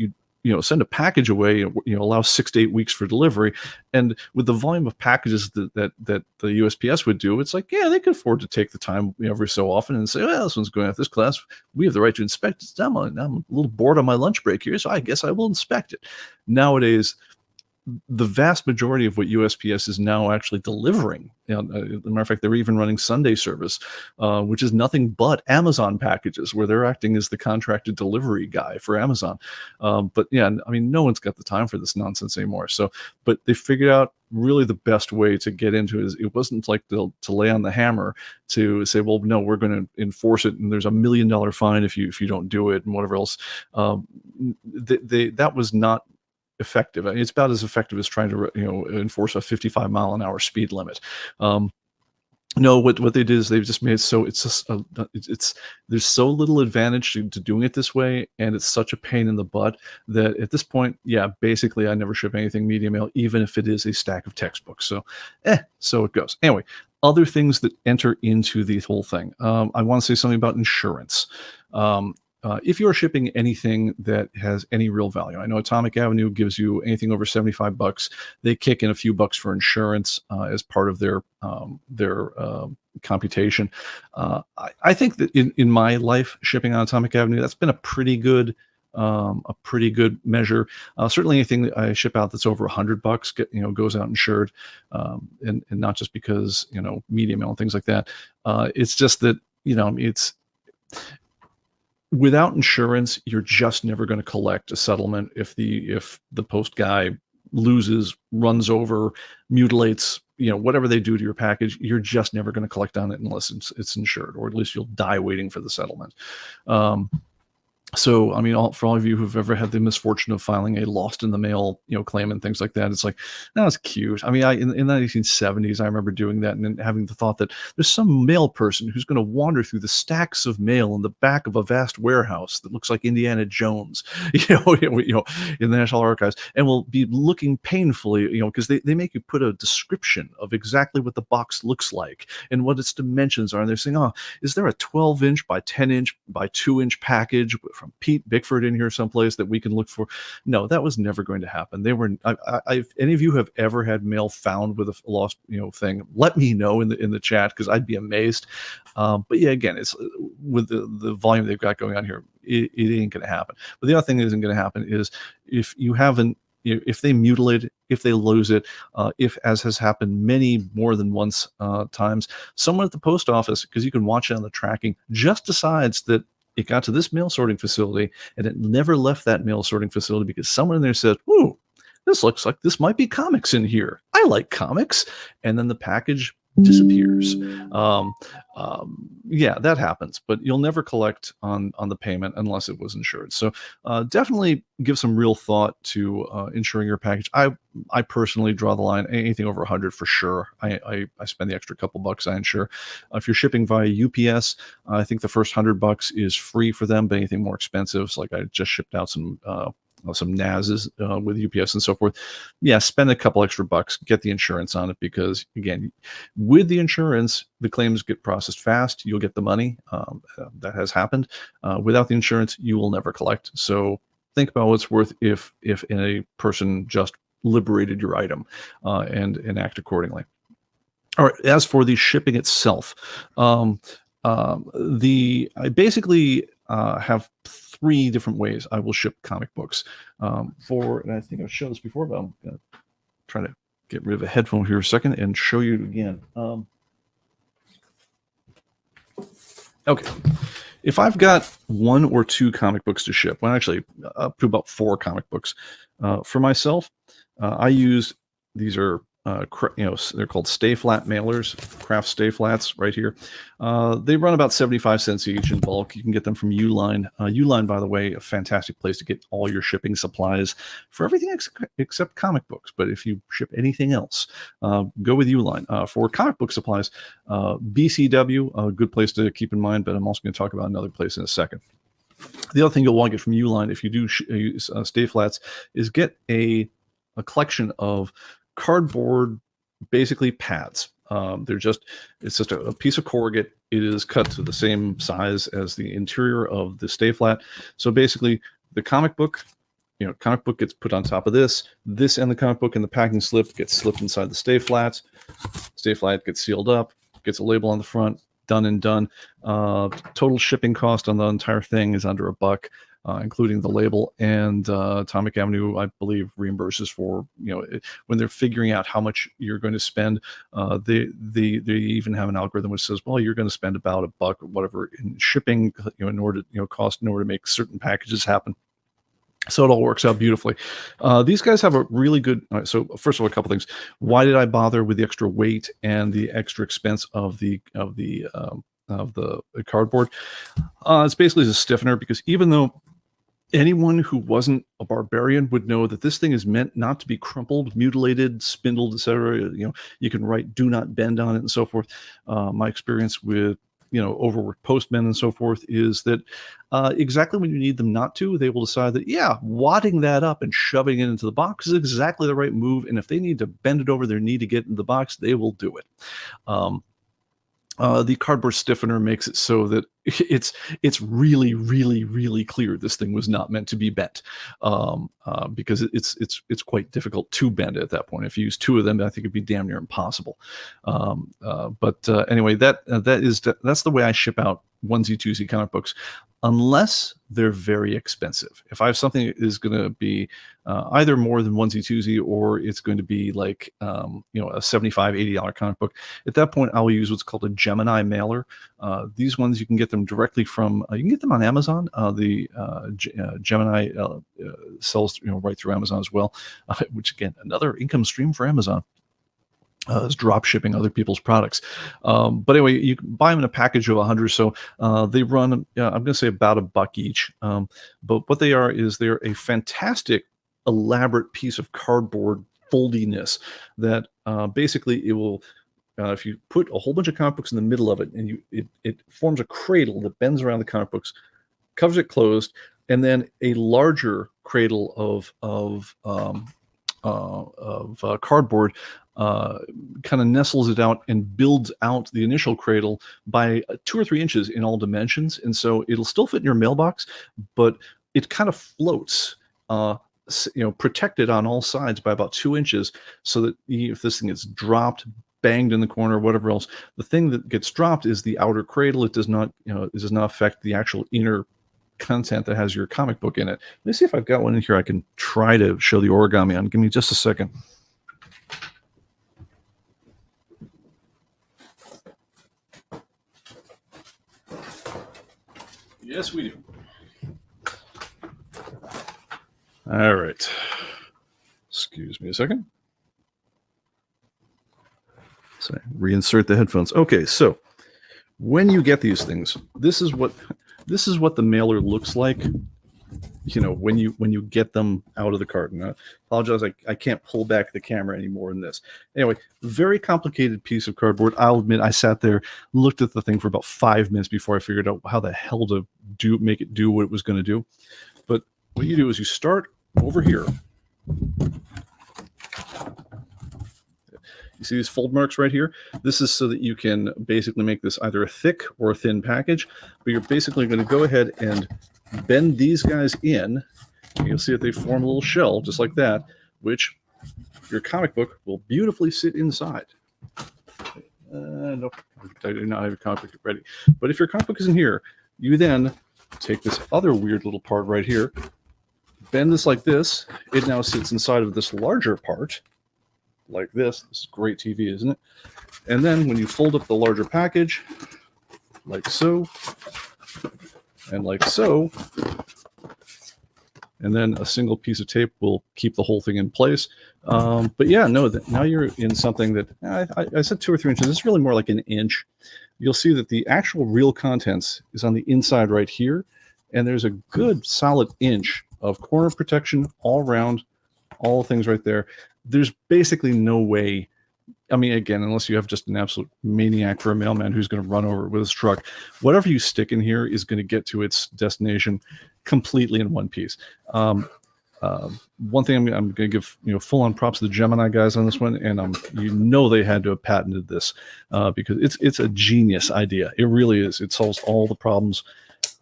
you send a package away, allow 6 to 8 weeks for delivery, and with the volume of packages that the USPS would do, it's like, yeah, they could afford to take the time every so often and say, well, this one's going out this class, we have the right to inspect it. I'm a little bored on my lunch break here, so I guess I will inspect it. Nowadays, the vast majority of what USPS is now actually delivering, as a matter of fact, they're even running Sunday service, which is nothing but Amazon packages, where they're acting as the contracted delivery guy for Amazon. But yeah, I mean, no one's got the time for this nonsense anymore. So, but they figured out really the best way to get into it is, it wasn't like to lay on the hammer to say, well, no, we're going to enforce it, and there's $1 million fine if you don't do it, and whatever else. That was not effective. I mean, it's about as effective as trying to enforce a 55-mile-an-hour speed limit. No, what they did is they've just made it so it's just there's so little advantage to doing it this way, and it's such a pain in the butt that at this point, yeah, basically I never ship anything media mail, even if it is a stack of textbooks. So, so it goes. Anyway, other things that enter into the whole thing. I want to say something about insurance. If you're shipping anything that has any real value, I know Atomic Avenue gives you anything over $75. They kick in a few bucks for insurance as part of their computation. I think that in my life shipping on Atomic Avenue, that's been a pretty good measure. Certainly anything that I ship out that's over $100 goes out insured, and not just because media mail and things like that. It's just that it's. Without insurance, you're just never going to collect a settlement if the post guy loses, runs over, mutilates, whatever they do to your package. You're just never going to collect on it unless it's insured, or at least you'll die waiting for the settlement. So, I mean, for all of you who've ever had the misfortune of filing a lost in the mail, claim and things like that, it's like, that's cute. I mean, in the 1970s, I remember doing that and then having the thought that there's some mail person who's going to wander through the stacks of mail in the back of a vast warehouse that looks like Indiana Jones, in the National Archives, and will be looking painfully, because they make you put a description of exactly what the box looks like and what its dimensions are. And they're saying, oh, is there a 12-inch by 10-inch by 2-inch package from Pete Bickford in here someplace that we can look for? No, that was never going to happen. They were. If any of you have ever had mail found with a lost, thing, let me know in the chat, because I'd be amazed. But yeah, again, it's with the volume they've got going on here, it ain't going to happen. But the other thing that isn't going to happen is if they mutilate it, if they lose it, if, as has happened many more than once times, someone at the post office, because you can watch it on the tracking, just decides that it got to this mail sorting facility, and it never left that mail sorting facility because someone in there said, "Ooh, this looks like this might be comics in here. I like comics," and then the package disappears. Um, yeah, that happens, but you'll never collect on the payment unless it was insured. So definitely give some real thought to insuring your package. I personally draw the line anything over 100 for sure. I spend the extra couple bucks I insure. If you're shipping via UPS, I think the first $100 is free for them, but anything more expensive, like I just shipped out some NASs with UPS and so forth. Yeah, spend a couple extra bucks, get the insurance on it, because again, with the insurance, the claims get processed fast. You'll get the money. That has happened. Without the insurance, you will never collect. So think about what's worth if a person just liberated your item, and act accordingly. All right. As for the shipping itself, I basically have 3 different ways I will ship comic books. And I think I've shown this before, but I'm going to try to get rid of a headphone here a second and show you again. Okay. If I've got 1 or 2 comic books to ship, well, actually up to about 4 comic books, for myself, I use, these are they're called Stay Flat mailers, Craft Stay Flats right here. They run about 75 cents each in bulk. You can get them from Uline. Uline, by the way, a fantastic place to get all your shipping supplies for everything except comic books. But if you ship anything else, go with Uline. For comic book supplies, BCW, a good place to keep in mind, but I'm also going to talk about another place in a second. The other thing you'll want to get from Uline, if you do use Stay Flats, is get a collection of cardboard, basically pads. It's just a piece of corrugate. It is cut to the same size as the interior of the Stay Flat. So basically, the comic book gets put on top of this. This and the comic book and the packing slip gets slipped inside the Stay Flat. Stay Flat gets sealed up, gets a label on the front. Done and done. Total shipping cost on the entire thing is under $1. Including the label, and Atomic Avenue, I believe, reimburses for, when they're figuring out how much you're going to spend. They even have an algorithm which says, well, you're going to spend about $1 or whatever in shipping, in order to make certain packages happen. So it all works out beautifully. These guys have a really good. So first of all, a couple things. Why did I bother with the extra weight and the extra expense of the cardboard? It's basically a stiffener, because even though anyone who wasn't a barbarian would know that this thing is meant not to be crumpled, mutilated, spindled, etc. You can write "do not bend" on it and so forth. My experience with overworked postmen and so forth is that exactly when you need them not to, they will decide that, yeah, wadding that up and shoving it into the box is exactly the right move, and if they need to bend it over their knee to get into the box, they will do it. The cardboard stiffener makes it so that it's really, really, really clear this thing was not meant to be bent, because it's quite difficult to bend it at that point. If you use 2 of them, I think it'd be damn near impossible. But anyway, that's the way I ship out onesie twosie comic books, unless they're very expensive. If I have something that is going to be either more than onesie twosie, or it's going to be like a $75, $80 comic book, at that point I will use what's called a Gemini mailer. These ones you can get them directly from. You can get them on Amazon. Gemini sells right through Amazon as well, which again, another income stream for Amazon. Is drop shipping other people's products. But anyway, you can buy them in a package of 100 or so. They run, I'm going to say, about $1 each. But what they are is they're a fantastic, elaborate piece of cardboard foldiness that basically it will, if you put a whole bunch of comic books in the middle of it, and it forms a cradle that bends around the comic books, covers it closed, and then a larger cradle of cardboard kind of nestles it out and builds out the initial cradle by 2 or 3 inches in all dimensions. And so it'll still fit in your mailbox, but it kind of floats, protected on all sides by about 2 inches, so that if this thing gets dropped, banged in the corner, whatever else, the thing that gets dropped is the outer cradle. It does not affect the actual inner content that has your comic book in it. Let me see if I've got one in here I can try to show the origami on. Give me just a second. Yes, we do. All right. Excuse me a second. So reinsert the headphones. Okay, so when you get these things, this is what the mailer looks like. You know, when you get them out of the carton. I apologize, I can't pull back the camera any more than this. Anyway, very complicated piece of cardboard. I'll admit I sat there, looked at the thing for about 5 minutes before I figured out how the hell to make it do what it was going to do. But what you do is you start over here. You see these fold marks right here? This is so that you can basically make this either a thick or a thin package, but you're basically going to go ahead and bend these guys in. You'll see that they form a little shell just like that, which your comic book will beautifully sit inside. Nope, I do not have a comic book ready. But if your comic book isn't here, you then take this other weird little part right here, bend this like this. It now sits inside of this larger part, like this. This is great TV, isn't it? And then when you fold up the larger package, like so, and like so, and then a single piece of tape will keep the whole thing in place. But yeah, no, now you're in something that I said 2 or 3 inches. This is really more like an inch. You'll see that the actual real contents is on the inside right here, and there's a good solid inch of corner protection all around, all the things right there. There's basically no way. I mean, again, unless you have just an absolute maniac for a mailman who's going to run over it with his truck, whatever you stick in here is going to get to its destination completely in one piece. One thing I'm going to give full-on props to the Gemini guys on this one, and they had to have patented this because it's a genius idea. It really is. It solves all the problems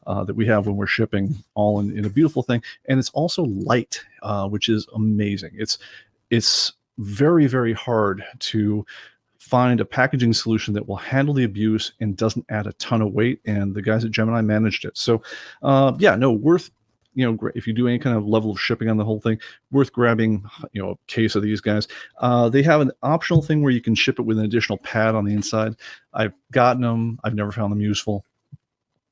that we have when we're shipping, all in a beautiful thing, and it's also light, which is amazing. It's very, very hard to find a packaging solution that will handle the abuse and doesn't add a ton of weight, and the guys at Gemini managed it. So worth, if you do any kind of level of shipping on the whole thing, worth grabbing a case of these guys. They have an optional thing where you can ship it with an additional pad on the inside. I've gotten them. I've never found them useful.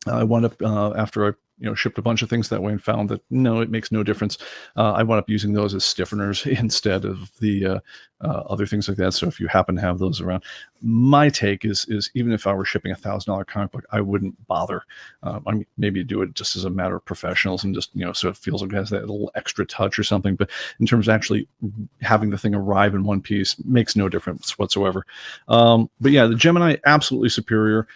I wound up after I shipped a bunch of things that way and found that no, it makes no difference. I wound up using those as stiffeners instead of the other things like that. So if you happen to have those around, my take is even if I were shipping $1,000 comic book, I wouldn't bother. Maybe do it just as a matter of professionals and just so it feels like it has that little extra touch or something. But in terms of actually having the thing arrive in one piece, makes no difference whatsoever. But yeah, the Gemini, absolutely superior.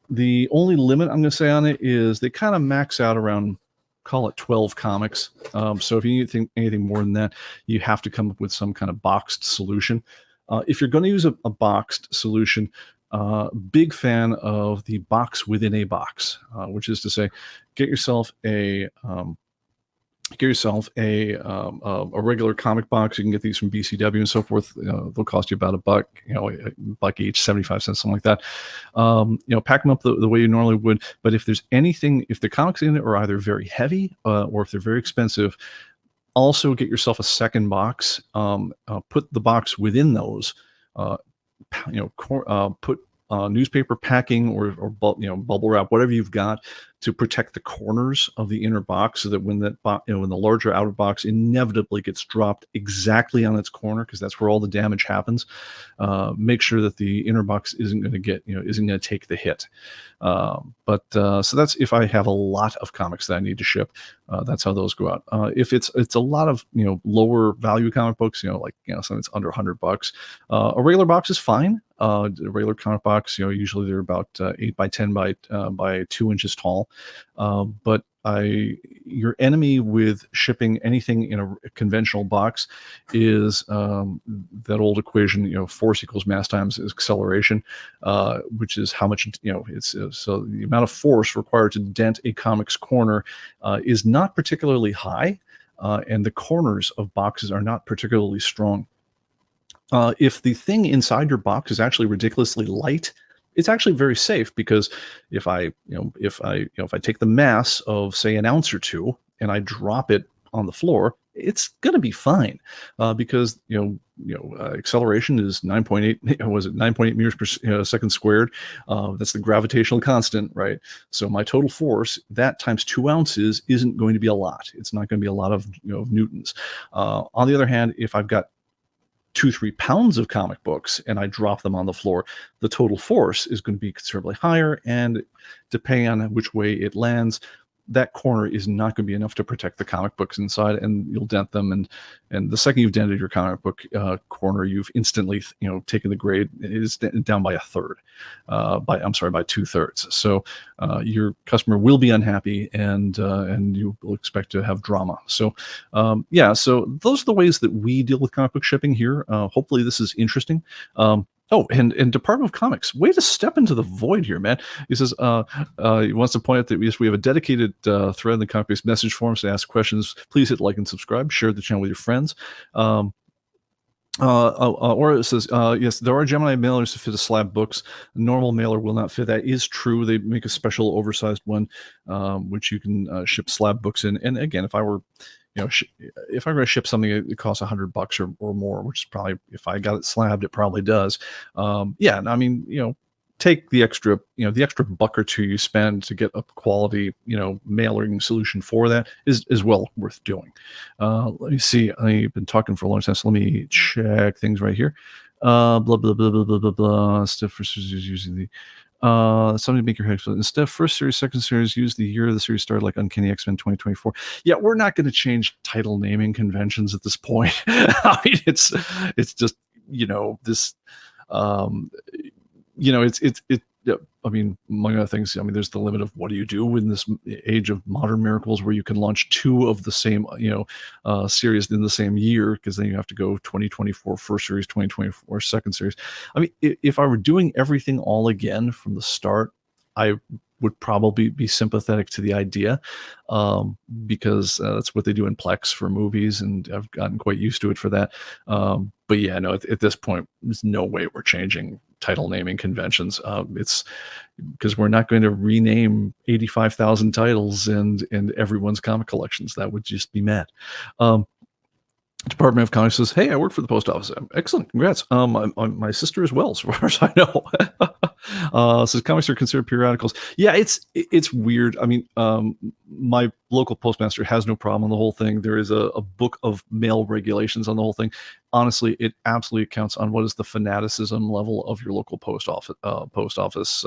The only limit I'm going to say on it is they kind of max out around, call it 12 comics. So if you need anything more than that, you have to come up with some kind of boxed solution. If you're going to use a boxed solution, big fan of the box within a box, which is to say, get yourself a regular comic box. You can get these from BCW and so forth. They'll cost you about $1, each, 75 cents, something like that. Pack them up the way you normally would. But if there's anything, if the comics in it are either very heavy or if they're very expensive, also get yourself a second box. Put the box within those. Put newspaper packing or bubble wrap, whatever you've got, to protect the corners of the inner box, so that when when the larger outer box inevitably gets dropped exactly on its corner, because that's where all the damage happens, make sure that the inner box isn't going to take the hit. So that's if I have a lot of comics that I need to ship. That's how those go out. If it's a lot of lower value comic books, something that's under $100, a regular box is fine. A regular comic box, usually they're about 8 by 10 by 2 inches tall. But your enemy with shipping anything in a conventional box is that old equation, force equals mass times acceleration, which is how much so the amount of force required to dent a comic's corner is not particularly high, and the corners of boxes are not particularly strong. If the thing inside your box is actually ridiculously light, it's actually very safe, because if I take the mass of, say, an ounce or two and I drop it on the floor, it's going to be fine, because acceleration is 9.8. Was it 9.8 meters per second squared? That's the gravitational constant, right? So my total force, that times 2 ounces, isn't going to be a lot. It's not going to be a lot of newtons. On the other hand, if I've got 2-3 pounds of comic books and I drop them on the floor, the total force is going to be considerably higher, and depending on which way it lands, that corner is not going to be enough to protect the comic books inside, and you'll dent them. And the second you've dented your comic book corner, you've instantly taken the grade. It is down by a third, by 2/3. So your customer will be unhappy, and you will expect to have drama. So so those are the ways that we deal with comic book shipping here. Hopefully this is interesting. Oh, and Department of Comics, way to step into the void here, man. He says he wants to point out that we have a dedicated thread in the ComicBase message forums to ask questions. Please hit like and subscribe. Share the channel with your friends. Or it says, yes, there are Gemini mailers to fit a slab books. A normal mailer will not fit. That is true. They make a special oversized one, which you can ship slab books in. And again, if I were if I'm going to ship something, it costs $100 or more, which is probably, if I got it slabbed, it probably does. I mean, take the extra, the extra buck or two you spend to get a quality, mailing solution for that is well worth doing. Let me see. I've been talking for a long time, so let me check things right here. Blah blah blah blah blah blah blah. Stuff for using the something to make your head explode. Instead of first series, second series, use the year the series started, like Uncanny X-Men 2024. Yeah, we're not going to change title naming conventions at this point. I mean, it's just this. I mean, among other things, I mean, there's the limit of what do you do in this age of modern miracles where you can launch 2 of the same, series in the same year, because then you have to go 2024 first series, 2024 second series. I mean, if I were doing everything all again from the start, I would probably be sympathetic to the idea, because that's what they do in Plex for movies, and I've gotten quite used to it for that. But yeah, no, at this point, there's no way we're changing title naming conventions. It's because we're not going to rename 85,000 titles and everyone's comic collections. That would just be mad. Department of Comics says, "Hey, I work for the post office." Excellent, congrats. My sister as well, as far as I know. Says comics are considered periodicals. Yeah, it's weird. I mean, my local postmaster has no problem on the whole thing. There is a book of mail regulations on the whole thing. Honestly, it absolutely counts on what is the fanaticism level of your local post office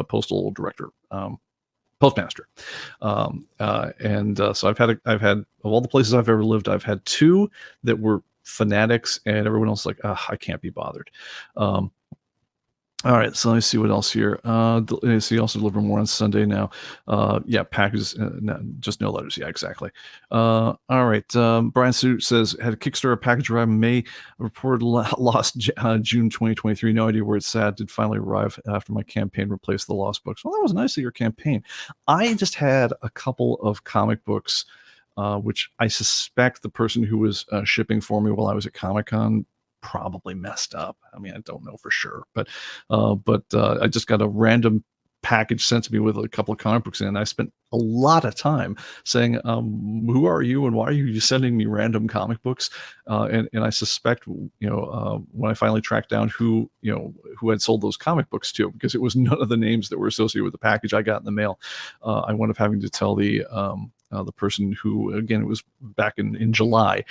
postal director. Postmaster. So I've had of all the places I've ever lived, I've had 2 that were fanatics, and everyone else like, I can't be bothered. All right, so let me see what else here. So you also deliver more on Sunday now. Yeah, packages, just no letters. Yeah, exactly. All right. Brian Suit says, had a Kickstarter package arrive in May, reported lost June 2023. No idea where it's at. Did finally arrive after my campaign replaced the lost books. Well, that was nice of your campaign. I just had a couple of comic books, which I suspect the person who was shipping for me while I was at Comic-Con probably messed up. I mean, I don't know for sure, but I just got a random package sent to me with a couple of comic books in, and I spent a lot of time saying, who are you and why are you sending me random comic books? And I suspect, when I finally tracked down who had sold those comic books to, because it was none of the names that were associated with the package I got in the mail, I wound up having to tell the person who, again, it was back in July.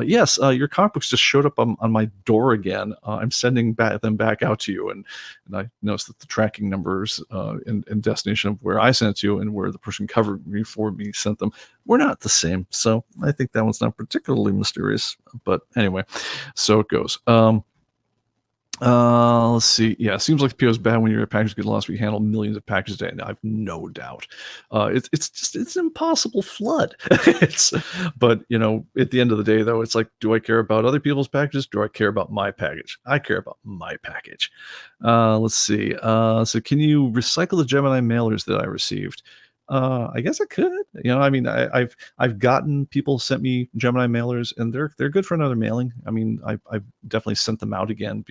Yes, your comic books just showed up on my door again. I'm sending them back out to you. And I noticed that the tracking numbers and destination of where I sent to and where the person covered me for me sent them were not the same. So I think that one's not particularly mysterious. But anyway, so it goes. Let's see. Yeah, it seems like the PO is bad when your package gets lost. We handle millions of packages a day, and I have no doubt. It's an impossible flood. But at the end of the day, though, it's like, do I care about other people's packages? Do I care about my package? I care about my package. Let's see. So can you recycle the Gemini mailers that I received? I guess I could. I mean, I've gotten people sent me Gemini mailers, and they're good for another mailing. I mean, I've definitely sent them out again.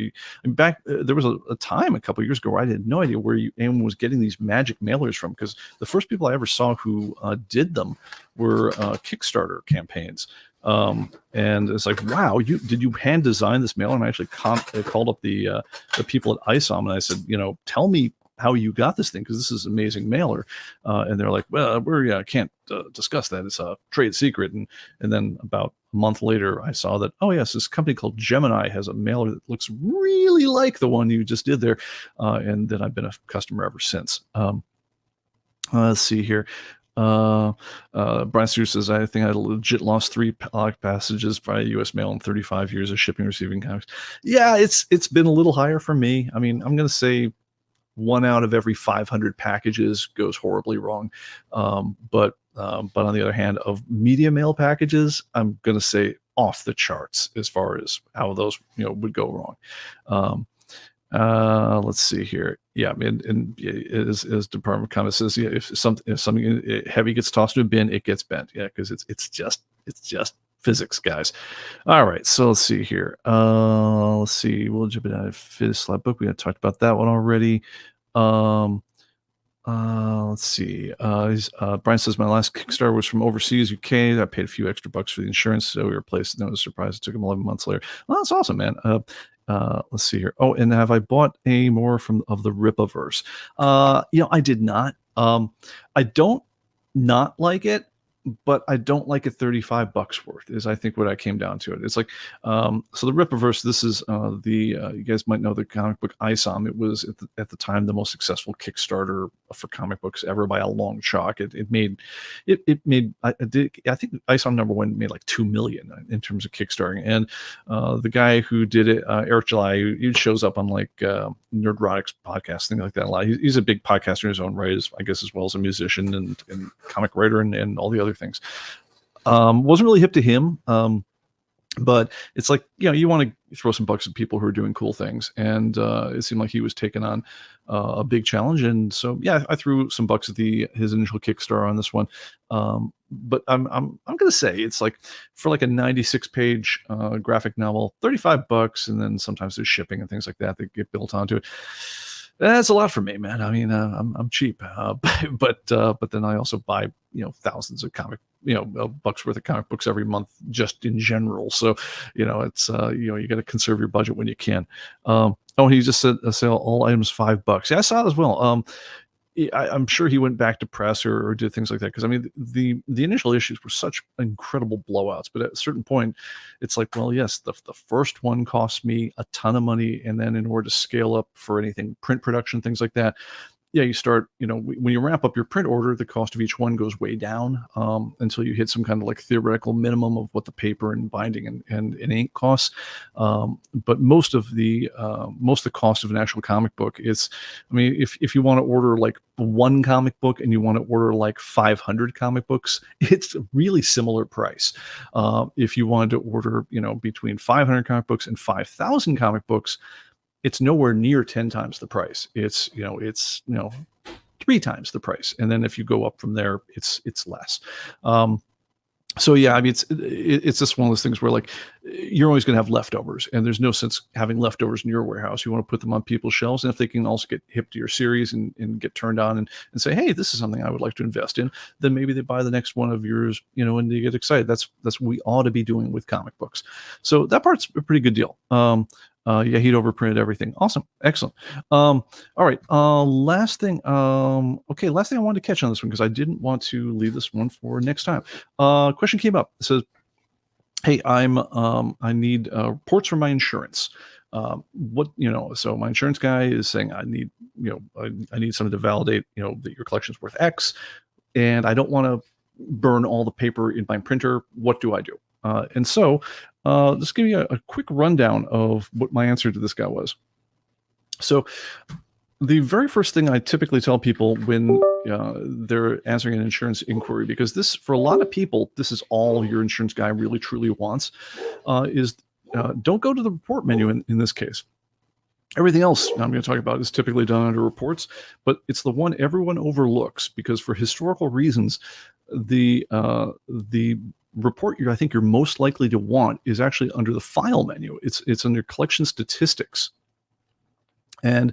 Back there was a time a couple years ago where I had no idea where anyone was getting these magic mailers from, because the first people I ever saw who did them were Kickstarter campaigns. And it's like, wow, did you hand design this mailer? And I actually called up the people at ISOM, and I said, tell me how you got this thing, because this is an amazing mailer. And they're like, well, we can't discuss that. It's a trade secret. And then about a month later, I saw that, oh yes, this company called Gemini has a mailer that looks really like the one you just did there. And then I've been a customer ever since. Let's see here. Brian Stewart says, I think I legit lost 3 passages via U.S. mail in 35 years of shipping and receiving comics. Yeah, it's been a little higher for me. I mean, I'm going to say 1 out of every 500 packages goes horribly wrong. But on the other hand, of media mail packages, I'm going to say off the charts as far as how those would go wrong. Let's see here. Yeah, and as Department of Commerce says, yeah, if something heavy gets tossed in a bin, it gets bent. Yeah, because it's just physics, guys. All right, so let's see here. Let's see. We'll jump into a Fizz Slab book. We had talked about that one already. Let's see. Brian says, my last Kickstarter was from overseas, UK. I paid a few extra bucks for the insurance, so we replaced it. No surprise. It took him 11 months later. Well, that's awesome, man. Let's see here. Oh, and have I bought any more of the Ripaverse? I did not. I don't not like it, but I don't like it $35 worth, is I think what I came down to it. It's like, so the Ripaverse, this is you guys might know the comic book ISOM. It was at the time the most successful Kickstarter for comic books ever by a long chalk. It made I think ISOM #1 made like 2 million in terms of Kickstarting. And the guy who did it, Eric July, he shows up on like Nerdrotics podcast, things like that a lot. He's a big podcaster in his own right, I guess, as well as a musician and comic writer and all the other things. Wasn't really hip to him, but it's like, you want to throw some bucks at people who are doing cool things, and it seemed like he was taking on a big challenge, and so yeah, I threw some bucks at his initial Kickstarter on this one. But I'm gonna say it's like, for like a 96-page graphic novel, $35, and then sometimes there's shipping and things like that get built onto it. That's a lot for me, man. I mean, I'm cheap, but then I also buy thousands of bucks worth of comic books every month just in general. So it's you got to conserve your budget when you can. Oh, he just said sale all items $5. Yeah, I saw it as well. I'm sure he went back to press or did things like that, because I mean the initial issues were such incredible blowouts, but at a certain point it's like, well, yes, the first one cost me a ton of money, and then in order to scale up for anything print production, things like that, yeah, you start, when you ramp up your print order, the cost of each one goes way down until you hit some kind of like theoretical minimum of what the paper and binding and ink costs. But most of the cost of an actual comic book is, I mean, if you want to order like one comic book and you want to order like 500 comic books, it's a really similar price. If you wanted to order, between 500 comic books and 5,000 comic books, it's nowhere near 10 times the price. It's 3 times the price, and then if you go up from there, it's less. So yeah, I mean, it's just one of those things where like you're always going to have leftovers, and there's no sense having leftovers in your warehouse. You want to put them on people's shelves, and if they can also get hip to your series and get turned on and say, hey, this is something I would like to invest in, then maybe they buy the next one of yours, and they get excited. That's what we ought to be doing with comic books. So that part's a pretty good deal. Yeah, he'd overprinted everything. Awesome. Excellent. All right. Last thing. Okay. Last thing I wanted to catch on this one, because I didn't want to leave this one for next time. Question came up. It says, hey, I need reports from my insurance. So my insurance guy is saying I need something to validate, that your collection's worth X, and I don't want to burn all the paper in my printer. What do I do? And so just give you a quick rundown of what my answer to this guy was. So the very first thing I typically tell people when they're answering an insurance inquiry, because this, for a lot of people, this is all your insurance guy really truly wants, is don't go to the report menu in this case. Everything else I'm going to talk about is typically done under reports, but it's the one everyone overlooks because for historical reasons, the report I think you're most likely to want is actually under the file menu. It's under collection statistics. And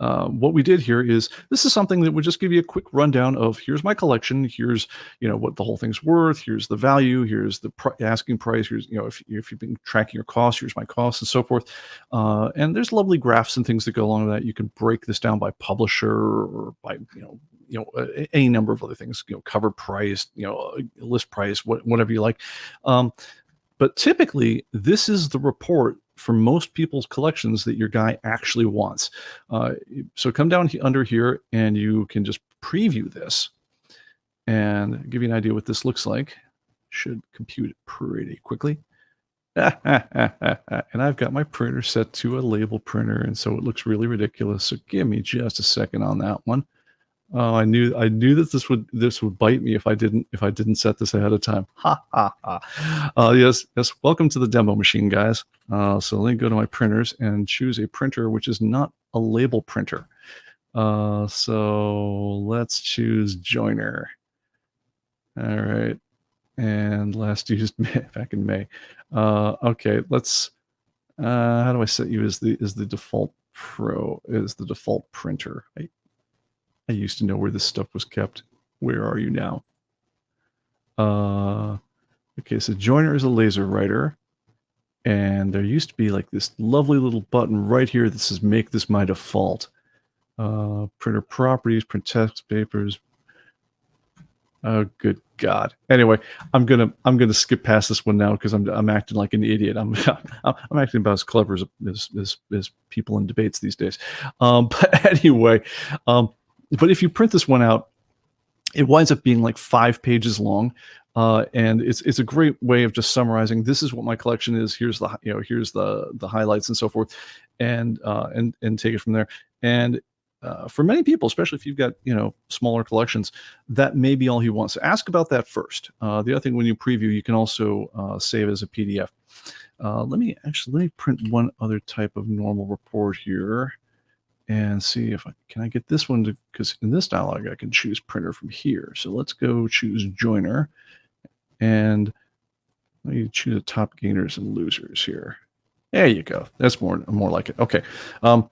what we did here is this is something that would just give you a quick rundown of here's my collection, here's what the whole thing's worth, here's the value, here's the asking price, here's if you've been tracking your costs, here's my costs and so forth. And there's lovely graphs and things that go along with that. You can break this down by publisher or by any number of other things, cover price, list price, whatever you like. But typically, this is the report for most people's collections that your guy actually wants. So come down under here and you can just preview this and give you an idea what this looks like. Should compute pretty quickly. And I've got my printer set to a label printer, and so it looks really ridiculous. So give me just a second on that one. Oh, I knew that this would bite me if I didn't set this ahead of time. Ha ha ha. Yes. Welcome to the demo machine, guys. So let me go to my printers and choose a printer which is not a label printer. So let's choose Joiner. All right, and last used back in May. Okay, let's. How do I set you as the default default printer? I used to know where this stuff was kept. Where are you now? Okay, so Joiner is a laser writer. And there used to be like this lovely little button right here that says make this my default. Printer properties, print text papers. Oh, good God. Anyway, I'm gonna skip past this one now because I'm acting like an idiot. I'm acting about as clever as people in debates these days. But anyway, but if you print this one out, it winds up being like 5 pages long, and it's a great way of just summarizing. This is what my collection is. Here's the highlights and so forth, and take it from there. And for many people, especially if you've got smaller collections, that may be all he wants. So ask about that first. The other thing, when you preview, you can also save as a PDF. Let me print one other type of normal report here. And see if can I get this one to, because in this dialog I can choose printer from here. So let's go choose Joiner, and let me choose top gainers and losers here. There you go. That's more like it. Okay. All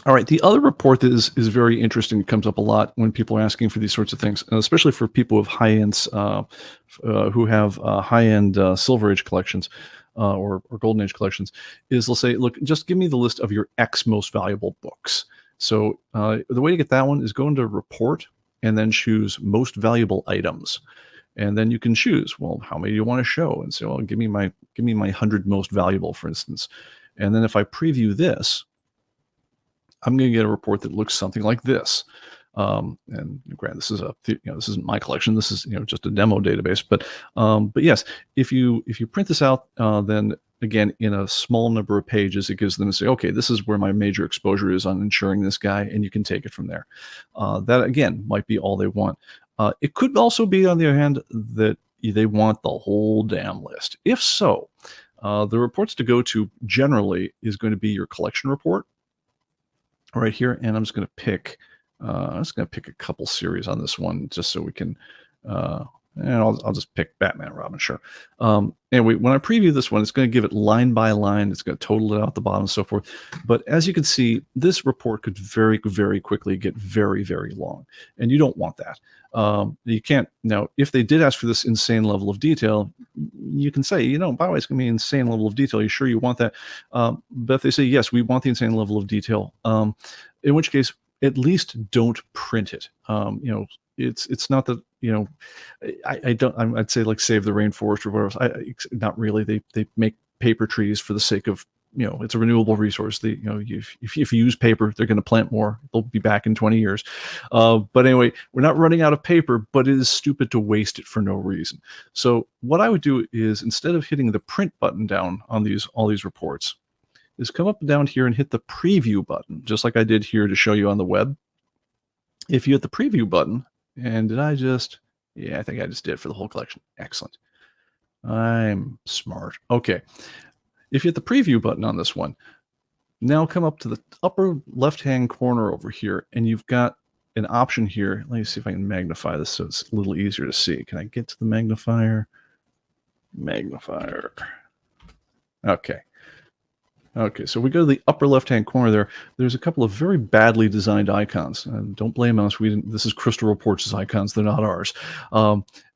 right. The other report that is very interesting, comes up a lot when people are asking for these sorts of things, especially for people with high-ends who have high-end Silver Age collections. Or Golden Age collections, is they'll say, look, just give me the list of your X most valuable books. So the way to get that one is go into report and then choose most valuable items. And then you can choose, well, how many do you want to show? And say, well, give me my 100 most valuable, for instance. And then if I preview this, I'm going to get a report that looks something like this. And granted, this isn't my collection. This is just a demo database. But yes, if you print this out, then again in a small number of pages, it gives them to say, okay, this is where my major exposure is on insuring this guy, and you can take it from there. That again might be all they want. It could also be, on the other hand, that they want the whole damn list. If so, the reports to go to generally is going to be your collection report right here, and I'm just going to pick. I'm just going to pick a couple series on this one just so we can, and I'll just pick Batman, Robin, sure. Anyway, when I preview this one, it's going to give it line by line. It's going to total it out the bottom and so forth. But as you can see, this report could very, very quickly get very, very long, and you don't want that. You can't. Now, if they did ask for this insane level of detail, you can say, by the way, it's going to be an insane level of detail. You sure you want that? But if they say, yes, we want the insane level of detail, in which case, at least don't print it. It's not that, I'd say like save the rainforest or whatever. Not really. They make paper trees for the sake of, it's a renewable resource. If you use paper, they're going to plant more. They'll be back in 20 years. But anyway, we're not running out of paper, but it is stupid to waste it for no reason. So what I would do is, instead of hitting the print button down on all these reports, is come up and down here and hit the preview button, just like I did here to show you on the web. If you hit the preview button, and I think I just did for the whole collection. Excellent. I'm smart. Okay. If you hit the preview button on this one, Now come up to the upper left-hand corner over here, and you've got an option here. Let me see if I can magnify this so it's a little easier to see. Can I get to the magnifier? Magnifier. Okay. Okay, so we go to the upper left-hand corner there. There's a couple of very badly designed icons. Don't blame us. This is Crystal Reports' icons. They're not ours.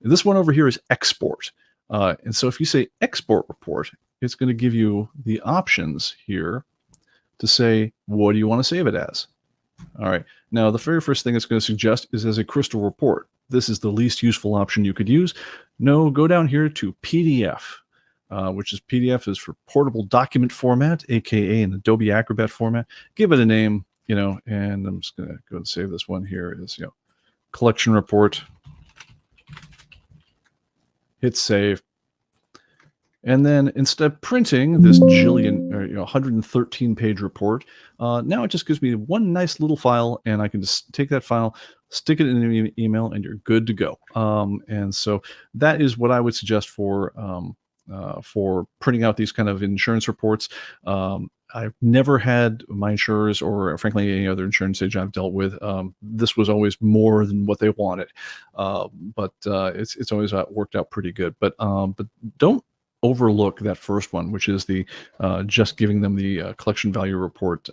This one over here is export. And so if you say export report, it's going to give you the options here to say, what do you want to save it as? All right. Now, the very first thing it's going to suggest is as a Crystal report. This is the least useful option you could use. No, go down here to PDF, which is PDF is for portable document format, aka an Adobe Acrobat format. Give it a name, and I'm just going to go and save this one here as, collection report. Hit save. And then instead of printing this 113-page report, now it just gives me one nice little file, and I can just take that file, stick it in an email, and you're good to go. And so that is what I would suggest for printing out these kind of insurance reports. I've never had my insurers, or frankly any other insurance agent I've dealt with, this was always more than what they wanted. But it's always worked out pretty good. But don't overlook that first one, which is the just giving them the collection value report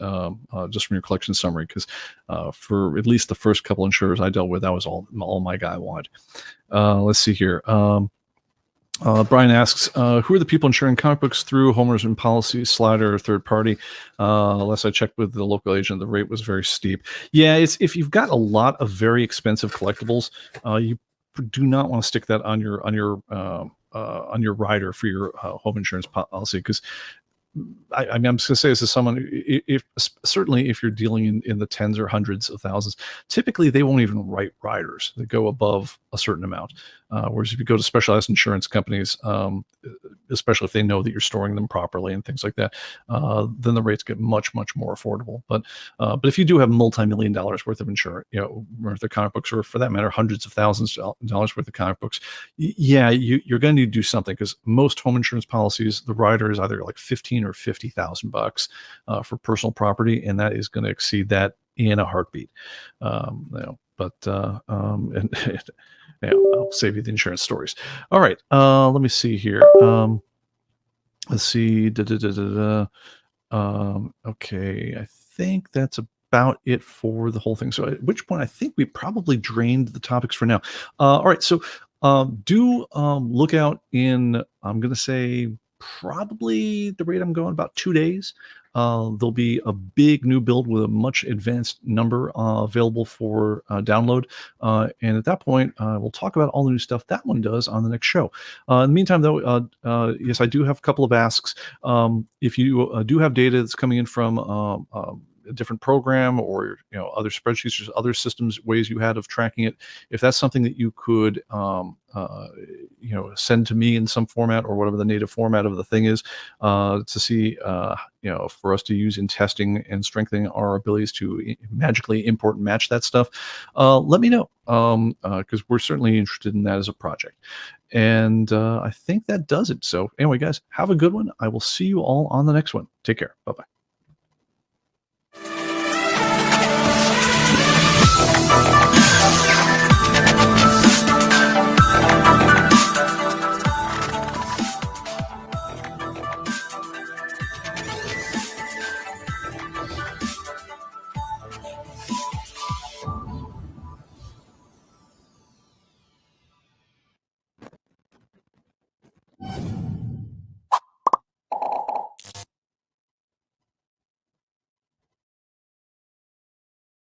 just from your collection summary, because for at least the first couple insurers I dealt with, that was all my guy wanted. Let's see here. Brian asks, who are the people insuring comic books through homeowners and policy, Slider, or third party? Unless I checked with the local agent, the rate was very steep. Yeah, if you've got a lot of very expensive collectibles, you do not want to stick that on your rider for your home insurance policy, because I'm just going to say this as someone, certainly if you're dealing in the tens or hundreds of thousands, typically they won't even write riders that go above a certain amount. Whereas if you go to specialized insurance companies, especially if they know that you're storing them properly and things like that, then the rates get much, much more affordable. But if you do have multi-million dollars worth of insurance, worth of comic books, or for that matter, hundreds of thousands of dollars worth of comic books, yeah, you're going to need to do something, because most home insurance policies, the rider is either like $15,000 or $50,000 for personal property, and that is going to exceed that in a heartbeat. I'll save you the insurance stories. All right, let me see here. Let's see. Okay, I think that's about it for the whole thing. So at which point I think we probably drained the topics for now. All right, so do look out in, I'm going to say, probably the rate I'm going, about 2 days. There'll be a big new build with a much advanced number available for download. And at that point, we'll talk about all the new stuff that one does on the next show. In the meantime, though, yes, I do have a couple of asks. If you do have data that's coming in from a different program, or other spreadsheets or other systems, ways you had of tracking it, if that's something that you could send to me in some format, or whatever the native format of the thing is, to see for us to use in testing and strengthening our abilities to magically import and match that stuff, let me know, because we're certainly interested in that as a project. And I think that does it. So anyway, guys, have a good one. I will see you all on the next one. Take care. Bye-bye.